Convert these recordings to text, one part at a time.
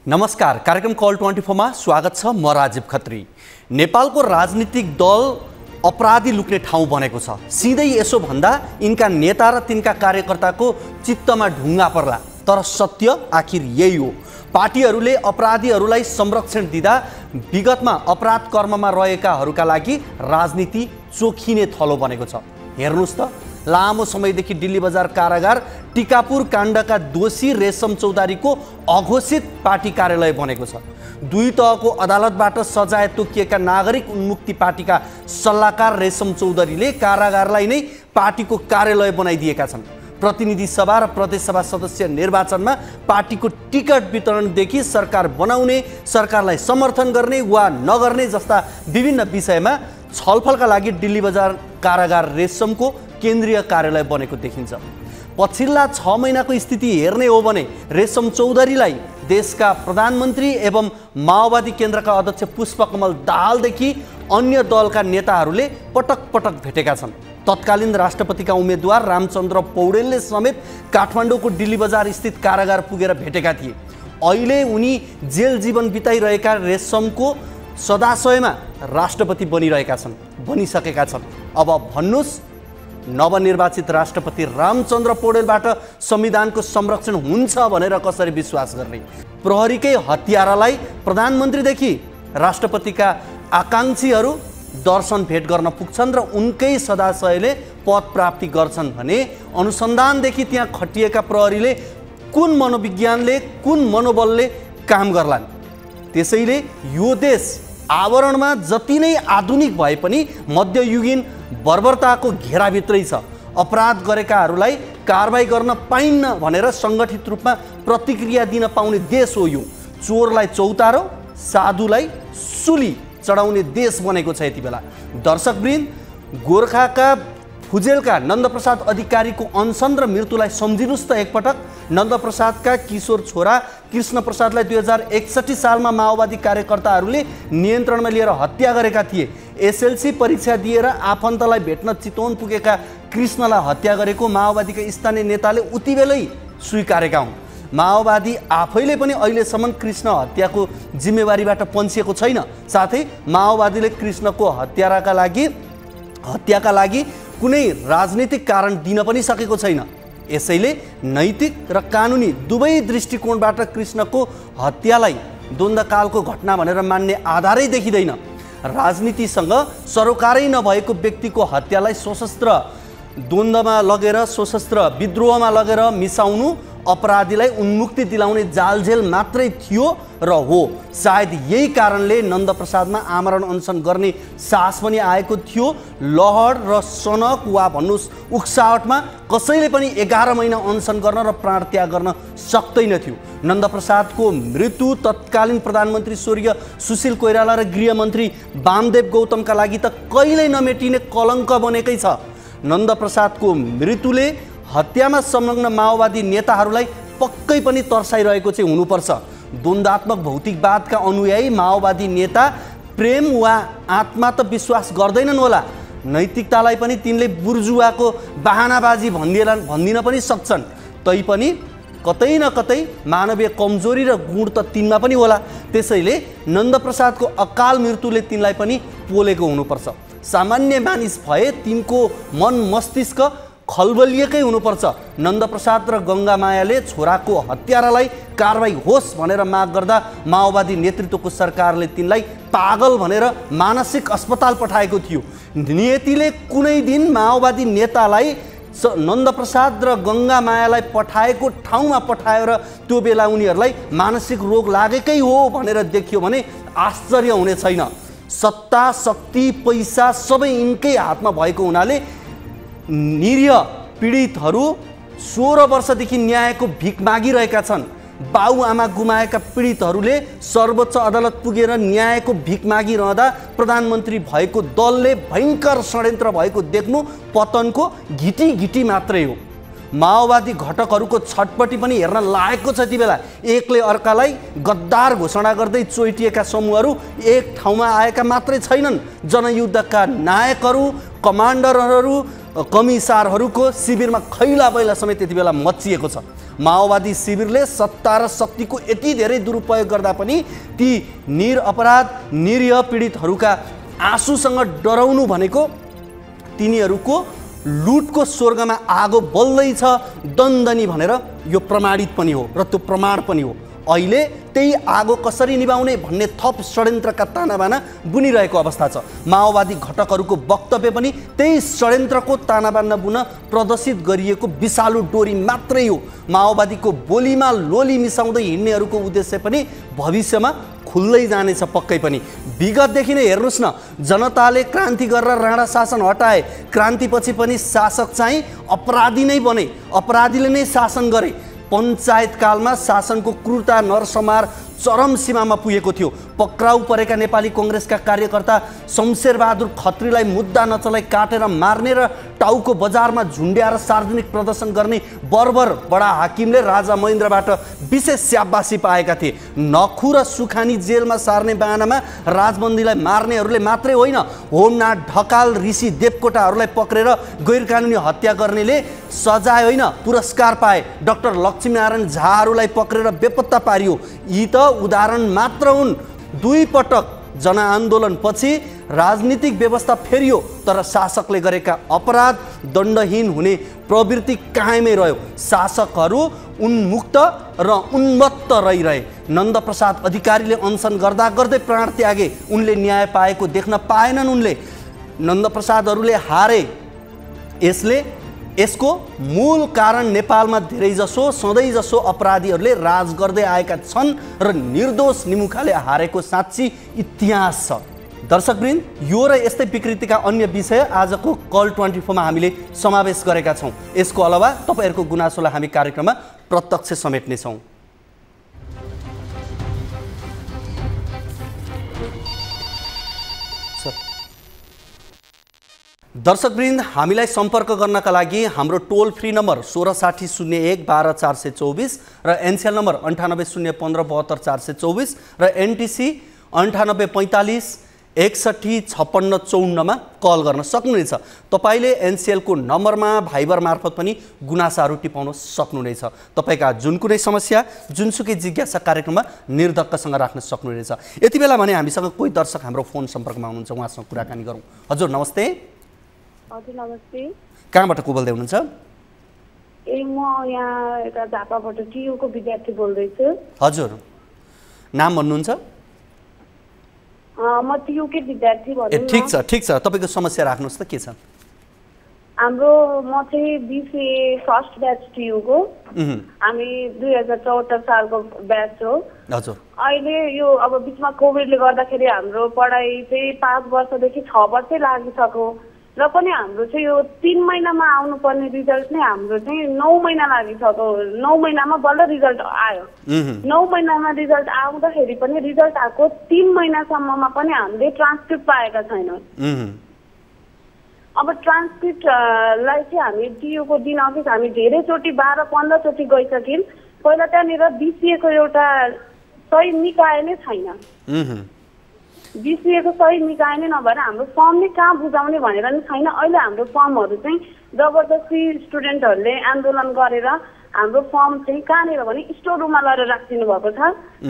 नमस्कार, कार्यक्रम कल 24 मा स्वागत छ। म राजीव खत्री। नेपालको राजनीतिक दल अपराधी लुक्ने ठाउँ बनेको छ। सिधै यसो भन्दा यिनका नेता र तिनका कार्यकर्ताको चित्तमा ढुङ्गा पर्ला, तर सत्य आखिर यही हो। पार्टीहरूले अपराधीहरूलाई संरक्षण दिँदा विगतमा अपराध कर्ममा रहेकाहरूका लागि राजनीति चोखिने थलो बनेको छ। हेर्नुस् त, लामो समयदेखि दिल्ली बजार कारागार टिकापुर काण्डका दोषी रेशम चौधरीको अघोषित पार्टी कार्यालय बनेको छ। दुई तहको अदालतबाट सजाय तोकिएका नागरिक उन्मुक्ति पार्टीका सल्लाहकार रेशम चौधरीले कारागारलाई नै पार्टीको कार्यालय बनाइदिएका छन्। प्रतिनिधि सभा र प्रदेश सभा सदस्य निर्वाचनमा पार्टीको टिकट वितरणदेखि सरकार बनाउने, सरकारलाई समर्थन गर्ने वा नगर्ने जस्ता विभिन्न विषयमा छलफलका लागि दिल्ली बजार कारागार रेशमको केन्द्रीय कार्यालय बनेको देखिन्छ। पछिल्ला 6 महिनाको स्थिति हेर्ने हो भने रेशम चौधरीलाई देशका प्रधानमन्त्री एवं माओवादी केन्द्रका अध्यक्ष पुष्पकमल दाहालदेखि अन्य दलका नेताहरूले पटक पटक भेटेका छन्। तत्कालीन राष्ट्रपतिका उम्मेदवार रामचन्द्र पौडेलले समेत काठमाडौँको दिल्ली बजार स्थित कारागार पुगेर भेटेका थिए। अहिले उनी जेल जीवन बिताइरहेका रेशमको सदाशयमा राष्ट्रपति बनिसकेका छन्। अब भन्नुस्, नवनिर्वाचित राष्ट्रपति रामचन्द्र पौडेलबाट संविधानको संरक्षण हुन्छ भनेर कसरी विश्वास गर्ने? प्रहरीकै हत्यारालाई प्रधानमन्त्रीदेखि राष्ट्रपतिका आकांक्षीहरू दर्शन भेट गर्न पुग्छन् र उनकै सदाशयले पद प्राप्ति गर्छन् भने अनुसन्धानदेखि त्यहाँ खटिएका प्रहरीले कुन मनोविज्ञानले, कुन मनोबलले काम गर्लान्? त्यसैले यो देश आवरणमा जति नै आधुनिक भए पनि मध्ययुगीन बर्बरताको घेराभित्रै छ। अपराध गरेकाहरूलाई कारबाही गर्न पाइन्न भनेर सङ्गठित रूपमा प्रतिक्रिया दिन पाउने देश हो यो। चोरलाई चौतारो, साधुलाई सुली चढाउने देश बनेको छ यति बेला। दर्शकवृन्द, गोर्खाका फुजेलका नन्दप्रसाद अधिकारीको अनसन र मृत्युलाई सम्झिनुस् त एकपटक। नन्दप्रसादका किशोर छोरा कृष्ण प्रसादलाई 2061 सालमा माओवादी कार्यकर्ताहरूले नियन्त्रणमा लिएर हत्या गरेका थिए। एसएलसी परीक्षा दिएर आफन्तलाई भेट्न चितवन पुगेका कृष्णलाई हत्या गरेको माओवादीका स्थानीय नेताले उति बेलै स्वीकारेका हुन्। माओवादी आफैले पनि अहिलेसम्म कृष्ण हत्याको जिम्मेवारीबाट पन्सिएको छैन। साथै माओवादीले कृष्णको हत्याका लागि कुनै राजनीतिक कारण दिन पनि सकेको छैन। यसैले नैतिक र कानुनी दुवै दृष्टिकोणबाट कृष्णको हत्यालाई द्वन्द्वकालको घटना भनेर मान्ने आधारै देखिँदैन। राजनीतिसँग सरोकारै नभएको व्यक्तिको हत्यालाई सशस्त्र द्वन्द्वमा लगेर, सशस्त्र विद्रोहमा लगेर मिसाउनु अपराधीलाई उन्मुक्ति दिलाउने जालझेल मात्रै थियो र हो। सायद यही कारणले नन्दप्रसादमा आमरण अनसन गर्ने साहस पनि आएको थियो। लहर र सनक वा भन्नुस् उक्साहटमा कसैले पनि 11 महिना अनसन गर्न र प्राण त्याग गर्न सक्दैन थियो। नन्दप्रसादको मृत्यु तत्कालीन प्रधानमन्त्री स्वर्गीय सुशील कोइराला र गृहमन्त्री वामदेव गौतमका लागि त कहिल्यै नमेटिने कलङ्क बनेकै छ। नन्दप्रसादको मृत्युले हत्यामा संलग्न माओवादी नेताहरूलाई पक्कै पनि तर्साइरहेको चाहिँ हुनुपर्छ। द्वन्द्वात्मक भौतिकवादका अनुयायी माओवादी नेता प्रेम वा आत्मा त विश्वास गर्दैनन् होला। नैतिकतालाई पनि तिनले बुर्जुवाको बहानाबाजी भन्दिन पनि सक्छन्। तैपनि कतै न कतै मानवीय कमजोरी र गुण त तिनमा पनि होला। त्यसैले नन्दप्रसादको अकाल मृत्युले तिनलाई पनि पोलेको हुनुपर्छ। सामान्य मानिस भए तिनको मन मस्तिष्क खलबलिएकै हुनुपर्छ। नन्दप्रसाद र गङ्गामायाले छोराको हत्यारालाई कारबाही होस् भनेर माग गर्दा माओवादी नेतृत्वको सरकारले तिनलाई पागल भनेर मानसिक अस्पताल पठाएको थियो। नियतिले कुनै दिन माओवादी नेतालाई नन्दप्रसाद र गङ्गामायालाई पठाएको ठाउँमा पठाएर त्यो बेला उनीहरूलाई मानसिक रोग लागेकै हो भनेर देखियो भने आश्चर्य हुने छैन। सत्ता, शक्ति, पैसा सबै यिनकै हातमा भएको हुनाले निरीह पीडितहरू 16 वर्षदेखि न्यायको भिख मागिरहेका छन्। बाउआमा गुमाएका पीडितहरूले सर्वोच्च अदालत पुगेर न्यायको भिख मागिरहँदा प्रधानमन्त्री भएको दलले भयङ्कर षड्यन्त्र भएको देख्नु पतनको घिटी मात्रै हो। माओवादी घटकहरूको छटपटी पनि हेर्न लागेको छ। यति बेला एकले अर्कालाई गद्दार घोषणा गर्दै चोइटिएका समूहहरू एक ठाउँमा आएका मात्रै छैनन्। जनयुद्धका नायकहरू, कमान्डरहरू, कमिसारहरूको शिविरमा खैला बैला समेत त्यति बेला मच्चिएको छ। माओवादी शिविरले सत्ता र शक्तिको यति धेरै दुरुपयोग गर्दा पनि ती निरअपराध निरीह पीडितहरूका आँसुसँग डराउनु भनेको तिनीहरूको लुटको स्वर्गमा आगो बल्दैछ दन्दनी भनेर यो प्रमाणित पनि हो र त्यो प्रमाण पनि हो। अहिले त्यही आगो कसरी निभाउने भन्ने थप षड्यन्त्रका तानाबाना बुनिरहेको अवस्था छ। माओवादी घटकहरूको वक्तव्य पनि त्यही षड्यन्त्रको तानाबाना बुन प्रदर्शित गरिएको विषालु डोरी मात्रै हो। माओवादीको बोलीमा लोली मिसाउँदै हिँड्नेहरूको उद्देश्य पनि भविष्यमा खुल्दै जानेछ पक्कै पनि। विगतदेखि नै हेर्नुहोस् न, जनताले क्रान्ति गरेर राणा शासन हटाए, क्रान्तिपछि पनि शासक चाहिँ अपराधी नै बने, अपराधीले नै शासन गरे। पञ्चायतकालमा शासनको क्रूरता नरसंहार चरम सीमामा पुगेको थियो। पक्राउ परेका नेपाली कङ्ग्रेसका कार्यकर्ता शमशेरबहादुर खत्रीलाई मुद्दा नचलाई काटेर मार्ने र टाउको बजारमा झुन्ड्याएर सार्वजनिक प्रदर्शन गर्ने बर्बर बडा हाकिमले राजा महेन्द्रबाट विशेष स्याबासी पाएका थिए। नखु र सुखानी जेलमा सार्ने बहानामा राजबन्दीलाई मार्नेहरूले मात्रै होइन, होमनाथ ढकाल ऋषि देवकोटाहरूलाई पक्रेर गैरकानुनी हत्या गर्नेले सजाय होइन पुरस्कार पाए। डाक्टर लक्ष्मीनारायण झाहरूलाई पक्रेर बेपत्ता पारियो। यी त उदाहरण मात्र हुन्। दुई पटक जनआन्दोलनपछि राजनीतिक व्यवस्था फेरियो तर शासकले गरेका अपराध दण्डहीन हुने प्रवृत्ति कायमै रह्यो। शासकहरू उन्मुक्त र उन्मत्त रहिरहे। नन्दप्रसाद अधिकारीले अनसन गर्दा गर्दै प्राण त्यागे, उनले न्याय पाएको देख्न पाएनन्। उनले नन्दप्रसादहरूले हारे। यसको मूल कारण नेपालमा धेरैजसो सधैँजसो अपराधीहरूले राज गर्दै आएका छन् र निर्दोष निमुखाले हारेको साँच्ची इतिहास छ। दर्शकवृन्द, यो र यस्तै विकृतिका अन्य विषय आजको कल 24 मा हामीले समावेश गरेका छौँ। यसको अलावा तपाईँहरूको गुनासोलाई हामी कार्यक्रममा प्रत्यक्ष समेट्नेछौँ। दर्शकवृन्द, हामीलाई सम्पर्क गर्नका लागि हाम्रो टोल फ्री नम्बर 166001 12424 र एनसीएल नम्बर 98015724 र एनटिसी 9845 615654 मा कल गर्न सक्नुहुनेछ। तपाईले एनसीएल को नम्बरमा भाइबर मार्फत पनि गुनासाहरू टिपाउन सक्नुहुनेछ। तपाईका जुन कुनै समस्या जुनसुकै जिज्ञासा कार्यक्रममा निर्धक्कसँग राख्न सक्नुहुनेछ। यति बेला भने हामीसँग कोही दर्शक हाम्रो फोन सम्पर्कमा हुनुहुन्छ, उहाँसँग कुराकानी गरौँ। हजुर नमस्ते। हजुर नमस्ते। कहाँबाट को बोल्दै हुनुहुन्छ? म यहाँ यता झापाबाट टियु को विद्यार्थी बोल्दै छु। हजुर, नाम भन्नुहुन्छ? म टियु के विद्यार्थी भन्नु। ठिक छ ठिक छ, तपाईको समस्या राख्नुहोस् त, के छ? हाम्रो म चाहिँ बीसीए फर्स्ट ब्याच टियु को। हामी 2074 सालको ब्याच हो। हजुर। अहिले यो अब बिचमा कोभिडले गर्दाखेरि हाम्रो पढाइ चाहिँ 5 वर्षदेखि 6 वर्षै लागिसक्यो र पनि हाम्रो चाहिँ यो 3 महिनामा आउनुपर्ने रिजल्ट नै हाम्रो चाहिँ 9 महिना लागिसक्यो। 9 महिनामा बल्ल रिजल्ट आयो। 9 महिनामा रिजल्ट आउँदाखेरि पनि रिजल्ट आएको 3 महिनासम्ममा पनि हामीले ट्रान्सक्रिप्ट पाएका छैनौँ। अब ट्रान्सक्रिप्टलाई चाहिँ हामी टियुको दिन अघि हामी धेरैचोटि 12-15 चोटि गइसक्यौँ। पहिला त्यहाँनिर बीसीएको एउटा सही निकाय नै छैन। बीसीएको सही निकाय नै नभएर हाम्रो फर्म नै कहाँ बुझाउने भनेर नि छैन। अहिले हाम्रो फर्महरू चाहिँ जबरजस्ती स्टुडेन्टहरूले आन्दोलन गरेर हाम्रो फर्म चाहिँ कहाँनिर भने स्टोर रुममा लगेर राखिदिनु भएको छ।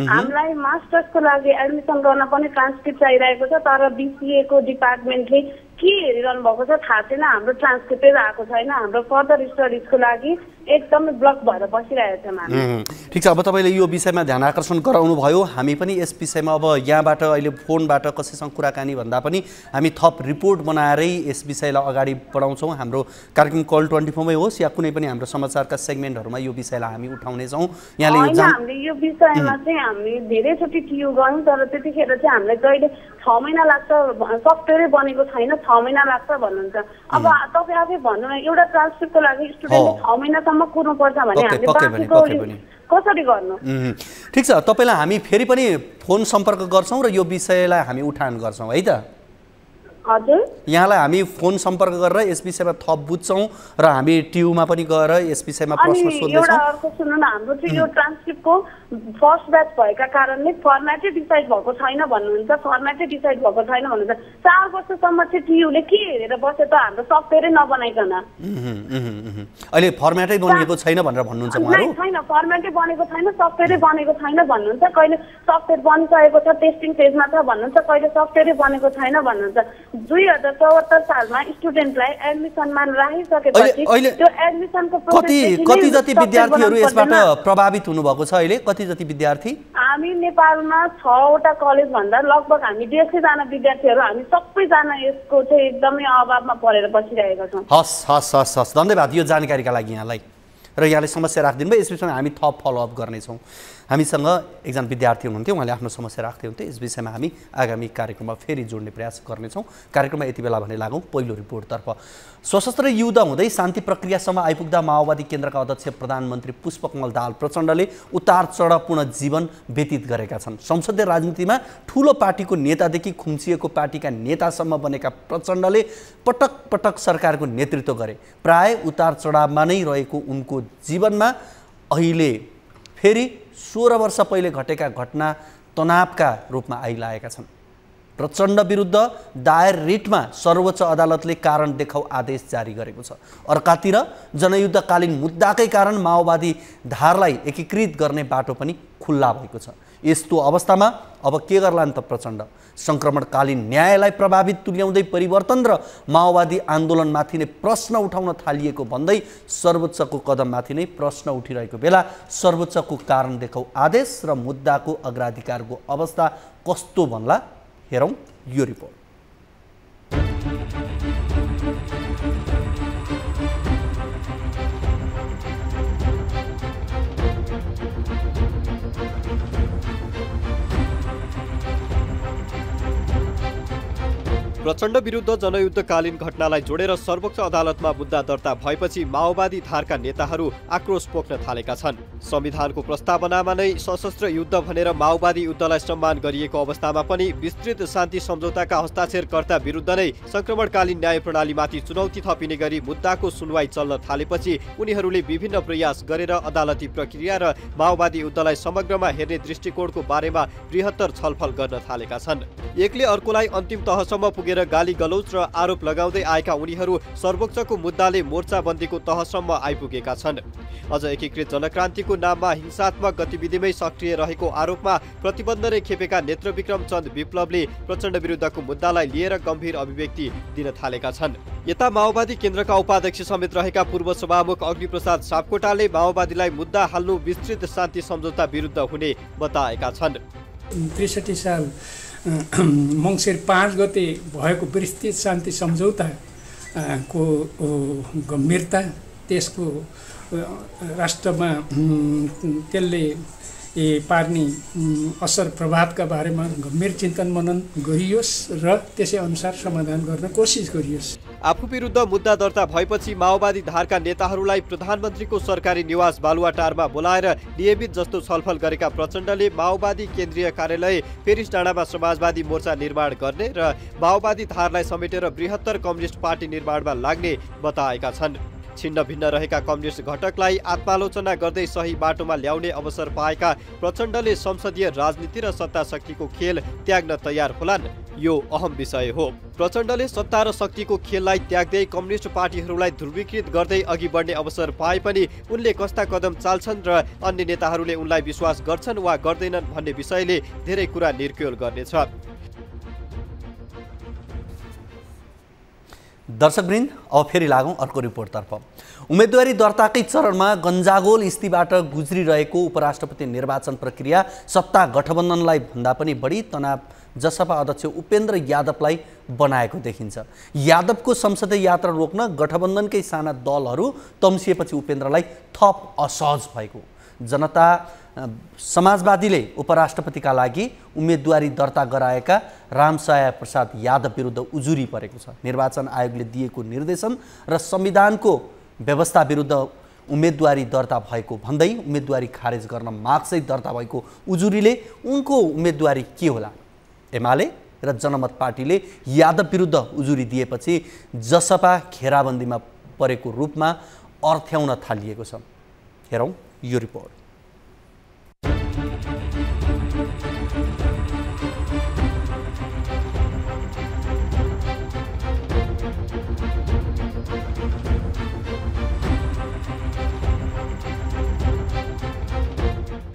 हामीलाई मास्टर्सको लागि एडमिसन गर्न पनि ट्रान्सक्रिप्ट चाहिरहेको छ, तर बीसीएको डिपार्टमेन्टले के हेरिरहनु भएको छ थाहा छैन। हाम्रो ट्रान्सक्रिप्टै आएको छैन। हाम्रो फर्दर स्टडिजको लागि एकदमै ब्लक भएर बसिरहेको छ हामी। ठिक छ, अब तपाईँले यो विषयमा ध्यान आकर्षण गराउनु भयो। हामी पनि यस विषयमा अब यहाँबाट अहिले फोनबाट कसैसँग कुराकानी भन्दा पनि हामी थप रिपोर्ट बनाएरै यस विषयलाई अगाडि बढाउँछौँ। हाम्रो कार्यक्रम कल 24 मै होस् या कुनै पनि हाम्रो समाचारका सेगमेन्टहरूमा यो विषयलाई हामी उठाउनेछौँ। यहाँले हामीले यो विषयमा चाहिँ हामी धेरैचोटि टियु गयौँ, तर त्यतिखेर चाहिँ हामीलाई कहिले 6 महिना लाग्छ, सफ्टवेयरै बनेको छैन, 6 महिना लाग्छ भन्नुहुन्छ। अब तपाईँ आफै भन्नु न, एउटा ट्रान्सक्रिप्टको लागि स्टुडेन्टले 6 महिनासम्म कुर्नुपर्छ भने हामीले बाँकीको कसरी गर्नु? ठिक छ, तपाईँलाई हामी फेरि पनि फोन सम्पर्क गर्छौँ र यो विषयलाई हामी उठान गर्छौँ है त। हजुर यहाँलाई हामी फोन सम्पर्क गरेर यस विषयमा थप बुझ्छौँ र हामी टियुमा पनि गएर यस विषयमा प्रश्न अनि सोध्छौँ। एउटा अर्को सुन्नु न, हाम्रो चाहिँ यो ट्रान्सक्रिप्टको फर्स्ट ब्याच भएका कारणले फर्मेटै डिसाइड भएको छैन भन्नुहुन्छ, फर्मेटै डिसाइड भएको छैन भन्नुहुन्छ। 4 वर्षसम्म चाहिँ टियुले के हेरेर बस्यो त हाम्रो सफ्टवेयरै नबनाइकन? अहिले फर्मेटै बनिएको छैन भनेर भन्नुहुन्छ उहाँहरू? छैन, फर्मेटै बनेको छैन, सफ्टवेयरै बनेको छैन भन्नुहुन्छ। कहिले सफ्टवेयर बनिसकेको छ, टेस्टिङ फेजमा छ भन्नुहुन्छ, कहिले सफ्टवेयरै बनेको छैन भन्नुहुन्छ। 2074 सालमा स्टुडेन्टलाई एडमिसनमा राखिसकेपछि त्यो एडमिसनको कति जति विद्यार्थीहरू यसबाट प्रभावित हुनुभएको छ? अहिले कति जति विद्यार्थी? हामी नेपालमा 6 वटा कलेज भन्दा लगभग हामी 150 जना विद्यार्थीहरू हामी सबैजना यसको चाहिँ एकदमै अभावमा परेर बसिरहेका छौँ। हस् हस् हस् हस्, धन्यवाद यो जानकारीका लागि यहाँलाई। र यहाँले समस्या राखिदिनु भयो, यस विषयमा हामी थप फलोअप गर्नेछौँ। हामीसँग एकजना विद्यार्थी हुनुहुन्थ्यो, उहाँले आफ्नो समस्या राख्दै हुन्थ्यो। यस विषयमा हामी आगामी कार्यक्रममा फेरि जोड्ने प्रयास गर्नेछौँ। कार्यक्रममा यति बेला भने लागौँ पहिलो रिपोर्टतर्फ। सशस्त्र युद्ध हुँदै शान्ति प्रक्रियासम्म आइपुग्दा माओवादी केन्द्रका अध्यक्ष प्रधानमन्त्री पुष्पकमल दाहाल प्रचण्डले उतार चढावपूर्ण जीवन व्यतीत गरेका छन्। संसदीय राजनीतिमा ठुलो पार्टीको नेतादेखि खुम्चिएको पार्टीका नेतासम्म बनेका प्रचण्डले पटक पटक सरकारको नेतृत्व गरे। प्राय उतार चढावमा नै रहेको उनको जीवनमा अहिले फेरि 16 वर्ष पहिले घटेका घटना तनावका रूपमा आइलागेका छन्। प्रचण्ड विरुद्ध दायर रिटमा सर्वोच्च अदालतले कारण देखाउ आदेश जारी गरेको छ। अर्कातिर जनयुद्धकालीन मुद्दाकै कारण माओवादी धारलाई एकीकृत गर्ने बाटो पनि खुल्ला भएको छ। यस्तो अवस्थामा अब के गर्लान् त प्रचण्ड? सङ्क्रमणकालीन न्यायलाई प्रभावित तुल्याउँदै परिवर्तन र माओवादी आन्दोलनमाथि नै प्रश्न उठाउन थालिएको भन्दै सर्वोच्चको कदममाथि नै प्रश्न उठिरहेको बेला सर्वोच्चको कारण देखाउ आदेश र मुद्दाको अग्राधिकारको अवस्था कस्तो भन्ला हेरौँ यो रिपोर्ट। प्रचण्ड विरुद्ध जनयुद्धकालीन घटनालाई जोडेर सर्वोच्च अदालतमा मुद्दा दर्ता भएपछि माओवादी धारका नेताहरू आक्रोश पोख्न थालेका छन्। संविधानको प्रस्तावनामा नै सशस्त्र युद्ध भनेर माओवादी युद्धलाई सम्मान गरिएको अवस्थामा पनि विस्तृत शान्ति सम्झौताका हस्ताक्षरकर्ता विरुद्ध नै संक्रमणकालीन न्याय प्रणालीमाथि चुनौती थपिने गरी मुद्दाको सुनवाई चल्न थालेपछि उनीहरूले विभिन्न प्रयास गरेर अदालती प्रक्रिया र माओवादी युद्धलाई समग्रमा हेर्ने दृष्टिकोणको बारेमा बृहत्तर छलफल गर्न थालेका छन्। एकले अर्कोलाई अन्तिम तहसम्म पुगेर गाली गलौज र आरोप लगाउँदै आएका उनीहरू सर्वोच्चको मुद्दाले मोर्चाबन्दीको तहसम्म आइपुगेका छन्। अझ एकीकृत जनक्रान्तिको नाममा हिंसात्मक गतिविधिमै सक्रिय रहेको आरोपमा प्रतिबन्ध नै खेपेका नेत्रविक्रम चन्द विप्लवले प्रचण्ड विरुद्धको मुद्दालाई लिएर गम्भीर अभिव्यक्ति दिन थालेका छन्। यता माओवादी केन्द्रका उपाध्यक्ष समेत रहेका पूर्व सभामुख अग्निप्रसाद सापकोटाले माओवादीलाई मुद्दा हाल्नु विस्तृत शान्ति सम्झौता विरुद्ध हुने बताएका छन्। ६३ साल मङ्सिर 5 गते भएको विस्तृत शान्ति सम्झौता को गम्भीरता, त्यसको राष्ट्रमा त्यसले पार्ने असर प्रभावका बारेमा गम्भीर चिन्तन मनन गरियोस् र त्यसै अनुसार समाधान गर्न कोसिस गरियोस्। आफू विरुद्ध मुद्दा दर्ता भएपछि माओवादी धारका नेताहरूलाई प्रधानमन्त्रीको सरकारी निवास बालुवाटारमा बोलाएर नियमित जस्तो छलफल गरेका प्रचण्डले माओवादी केन्द्रीय कार्यालय पेरिस डाँडामा समाजवादी मोर्चा निर्माण गर्ने र माओवादी धारलाई समेटेर बृहत्तर कम्युनिस्ट पार्टी निर्माणमा लाग्ने बताएका छन्। छिन्न भिन्न रहेका कम्युनिस्ट घटकलाई आत्मालोचना गर्दै सही बाटोमा ल्याउने अवसर पाएका प्रचण्डले संसदीय राजनीति र सत्ता शक्तिको खेल त्याग्न तयार होलान्, यो अहम विषय हो। प्रचण्डले सत्ता र शक्तिको खेललाई त्याग्दै कम्युनिस्ट पार्टीहरूलाई ध्रुवीकृत गर्दै अघि बढ्ने अवसर पाए पनि उनले कस्ता कदम चाल्छन् र अन्य नेताहरूले उनलाई विश्वास गर्छन् वा गर्दैनन् भन्ने विषयले धेरै कुरा निर्क्योल गर्नेछ। दर्शकवृन्द, अब फेरि लागौँ अर्को रिपोर्टतर्फ। उम्मेदवारी दर्ताकै चरणमा गन्जागोल स्थितिबाट गुज्रिरहेको उपराष्ट्रपति निर्वाचन प्रक्रिया सत्ता गठबन्धनलाई भन्दा पनि बढी तनाव जसपा अध्यक्ष उपेन्द्र यादवलाई बनाएको देखिन्छ। यादवको संसदीय यात्रा रोक्न गठबन्धनकै साना दलहरू तम्सिएपछि उपेन्द्रलाई थप असहज भएको। जनता समाजवादीले उपराष्ट्रपतिका लागि उम्मेदवारी दर्ता गराएका रामसाय प्रसाद यादव विरुद्ध उजुरी परेको छ। निर्वाचन आयोगले दिएको निर्देशन र संविधानको व्यवस्था विरुद्ध उम्मेदवारी दर्ता भएको भन्दै उम्मेदवारी खारेज गर्न मागसहित दर्ता भएको उजुरीले उनको उम्मेदवारी के होला? एमाले र जनमत पार्टीले यादव विरुद्ध उजुरी दिएपछि जसपा घेराबन्दीमा परेको रूपमा अर्थ्याउन थालिएको छ। हेरौँ यो रिपोर्ट।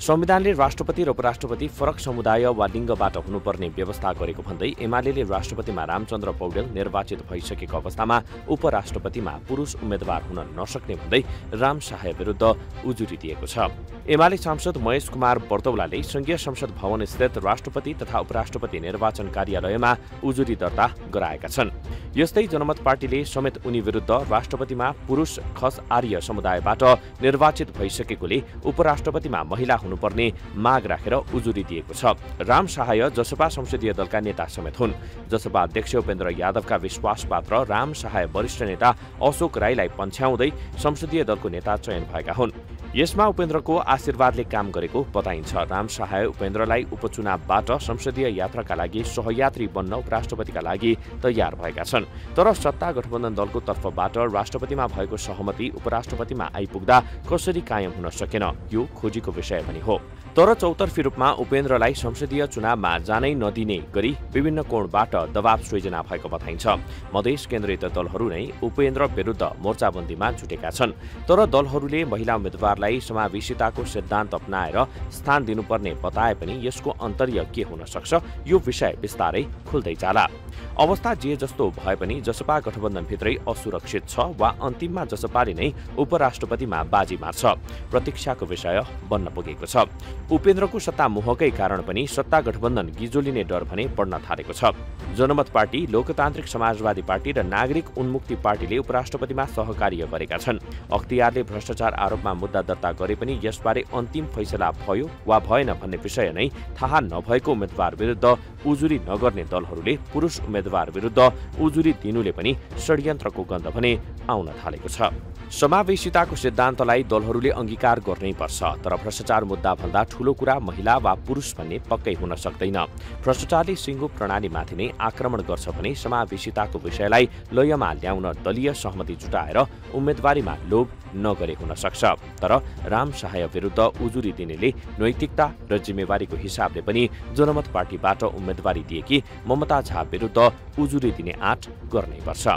संविधानले राष्ट्रपति र उपराष्ट्रपति फरक समुदाय वा लिङ्गबाट हुनुपर्ने व्यवस्था गरेको भन्दै एमाले राष्ट्रपतिमा रामचन्द्र पौडेल निर्वाचित भइसकेको अवस्थामा उपराष्ट्रपतिमा पुरुष उम्मेद्वार हुन नसक्ने भन्दै राम सहाय विरुद्ध उजुरी दिएको छ। एमाले सांसद महेश कुमार बर्तौलाले संघीय संसद भवन स्थित राष्ट्रपति तथा उपराष्ट्रपति निर्वाचन कार्यालयमा उजुरी दर्ता गराएका छन्। यस्तै जनमत पार्टीले समेत उनी विरुद्ध राष्ट्रपतिमा पुरुष खस आर्य समुदायबाट निर्वाचित भइसकेकोले उपराष्ट्रपतिमा महिला हुनुपर्ने माग राखेर उजुरी दिएको छ। राम सहाय जसपा संसदीय दलका नेता समेत हुन्। जसपा अध्यक्ष उपेन्द्र यादवका विश्वासपात्र राम सहाय वरिष्ठ नेता अशोक राईलाई पन्छ्याउँदै संसदीय दलको नेता चयन भएका हुन्। यसमा उपेन्द्रको आशीर्वादले काम गरेको बताइन्छ। राम सहाय उपेन्द्रलाई उपचुनावबाट संसदीय यात्राका लागि सहयात्री बन्न उपराष्ट्रपतिका लागि तयार भएका छन्। तर सत्ता गठबन्धन दलको तर्फबाट राष्ट्रपतिमा भएको सहमति उपराष्ट्रपतिमा आइपुग्दा कसरी कायम हुन सकेन, यो खोजीको विषय पनि हो। तर चौतर्फी रूपमा उपेन्द्रलाई संसदीय चुनावमा जानै नदिने गरी विभिन्न कोणबाट दबाव सृजना भएको बताइन्छ। मधेस केन्द्रित दलहरू नै उपेन्द्र विरुद्ध मोर्चाबन्दीमा जुटेका छन्। तर दलहरूले महिला उम्मेद्वारलाई समावेशिताको सिद्धान्त अपनाएर स्थान दिनुपर्ने बताए पनि यसको अन्तर्य के हुन सक्छ, यो विषय बिस्तारै खुल्दै जाला। अवस्था जे जस्तो भए पनि जसपा गठबन्धनभित्रै असुरक्षित छ वा अन्तिममा जसपाले नै उपराष्ट्रपतिमा बाजी मार्छ, प्रतीक्षाको विषय बन्न पुगेको छ। उपेन्द्रको सत्ता मोहकै कारण पनि सत्ता गठबन्धन गिजोलिने डर भने बढ्न थालेको छ। जनमत पार्टी, लोकतान्त्रिक समाजवादी पार्टी र नागरिक उन्मुक्ति पार्टीले उपराष्ट्रपतिमा सहकार्य गरेका छन्। अख्तियारले भ्रष्टाचार आरोपमा मुद्दा दर्ता गरे पनि यसबारे अन्तिम फैसला भयो वा भएन भन्ने विषय नै थाहा नभएको उम्मेद्वार विरुद्ध उजुरी नगर्ने दलहरूले पुरुष उम्मेद्वार विरुद्ध उजुरी दिनुले पनि षड्यन्त्रको गन्ध भने आउन थालेको छ। समावेशिताको सिद्धान्तलाई दलहरूले अंगीकार गर्नै पर्छ, तर भ्रष्टाचार मुद्दा भन्दा ठूलो कुरा महिला वा पुरुष भन्ने पक्कै हुन सक्दैन। भ्रष्टाचारले सिङ्गो प्रणालीमाथि नै आक्रमण गर्छ भने समावेशिताको विषयलाई लयमा ल्याउन दलीय सहमति जुटाएर उम्मेदवारीमा लोभ नगरे हुन सक्छ। तर राम सहाय विरुद्ध उजुरी दिनेले नैतिकता र जिम्मेवारीको हिसाबले पनि जनमत पार्टीबाट उम्मेदवारी दिएकी ममता झा विरुद्ध उजुरी दिने आँट गर्नैपर्छ।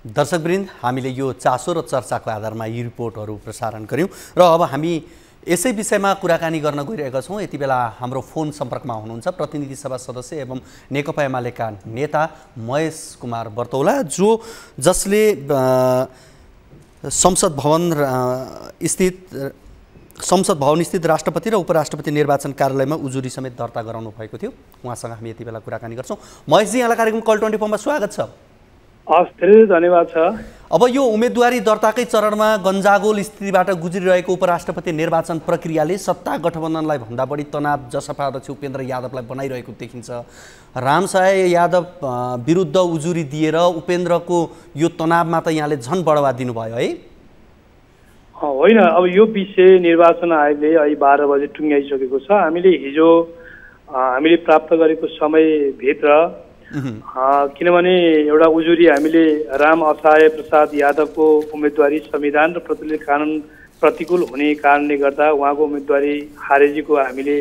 दर्शकवृन्द, हामीले यो चासो र चर्चाको आधारमा यी रिपोर्टहरू प्रसारण गर्यौं र अब हामी यसै विषयमा कुराकानी गर्न गइरहेका छौं। यति बेला हाम्रो फोन सम्पर्कमा हुनुहुन्छ प्रतिनिधि सभा सदस्य एवं नेकपा एमालेका नेता महेश कुमार बर्तौला, जसले संसद भवन स्थित राष्ट्रपति र उपराष्ट्रपति निर्वाचन कार्यालयमा उजुरी समेत दर्ता गराउनु भएको थियो। उहाँसँग हामी यति बेला कुराकानी गर्छौं। महेशजी, यहाँलाई कार्यक्रम कल 24 मा स्वागत छ। धेरै धन्यवाद छ। अब यो उम्मेदवारी दर्ताकै चरणमा गन्जागोल स्थितिबाट गुज्रिरहेको उपराष्ट्रपति निर्वाचन प्रक्रियाले सत्ता गठबन्धनलाई भन्दा बढी तनाव जसपा अध्यक्ष उपेन्द्र यादवलाई बनाइरहेको देखिन्छ। रामसहाय यादव विरुद्ध उजुरी दिएर उपेन्द्रको यो तनावमा त यहाँले झन बढावा दिनुभयो है? होइन, अब यो विषय निर्वाचन आयोगले अहिले 12 बजे टुङ्ग्याइसकेको छ। हामीले प्राप्त गरेको समयभित्र किनभने एउटा उजुरी हामीले राम असहाय प्रसाद यादवको उम्मेदवारी संविधान र प्रतिनिधि कानुन प्रतिकूल हुने कारणले गर्दा उहाँको उम्मेदवारी खारेजीको हामीले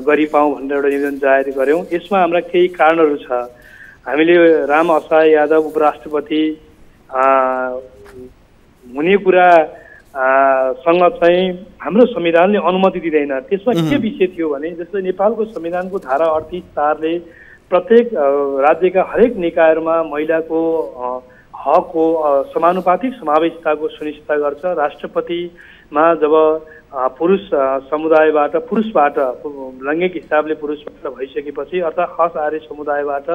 गरिपाउँ भनेर एउटा निवेदन जाहेर गर्यौँ। यसमा हाम्रा केही कारणहरू छ। हामीले राम असहाय यादव उपराष्ट्रपति हुने कुरा सँग चाहिँ हाम्रो संविधानले अनुमति दिँदैन। त्यसमा के विषय थियो भने, जस्तै नेपालको संविधानको धारा 38(4) ले प्रत्येक राज्यका हरेक निकायहरूमा महिलाको हकको समानुपातिक समावेशिताको सुनिश्चित गर्छ। राष्ट्रपतिमा जब पुरुष समुदायबाट लैङ्गिक हिसाबले पुरुषबाट भइसकेपछि अर्थात् खास आर्य समुदायबाट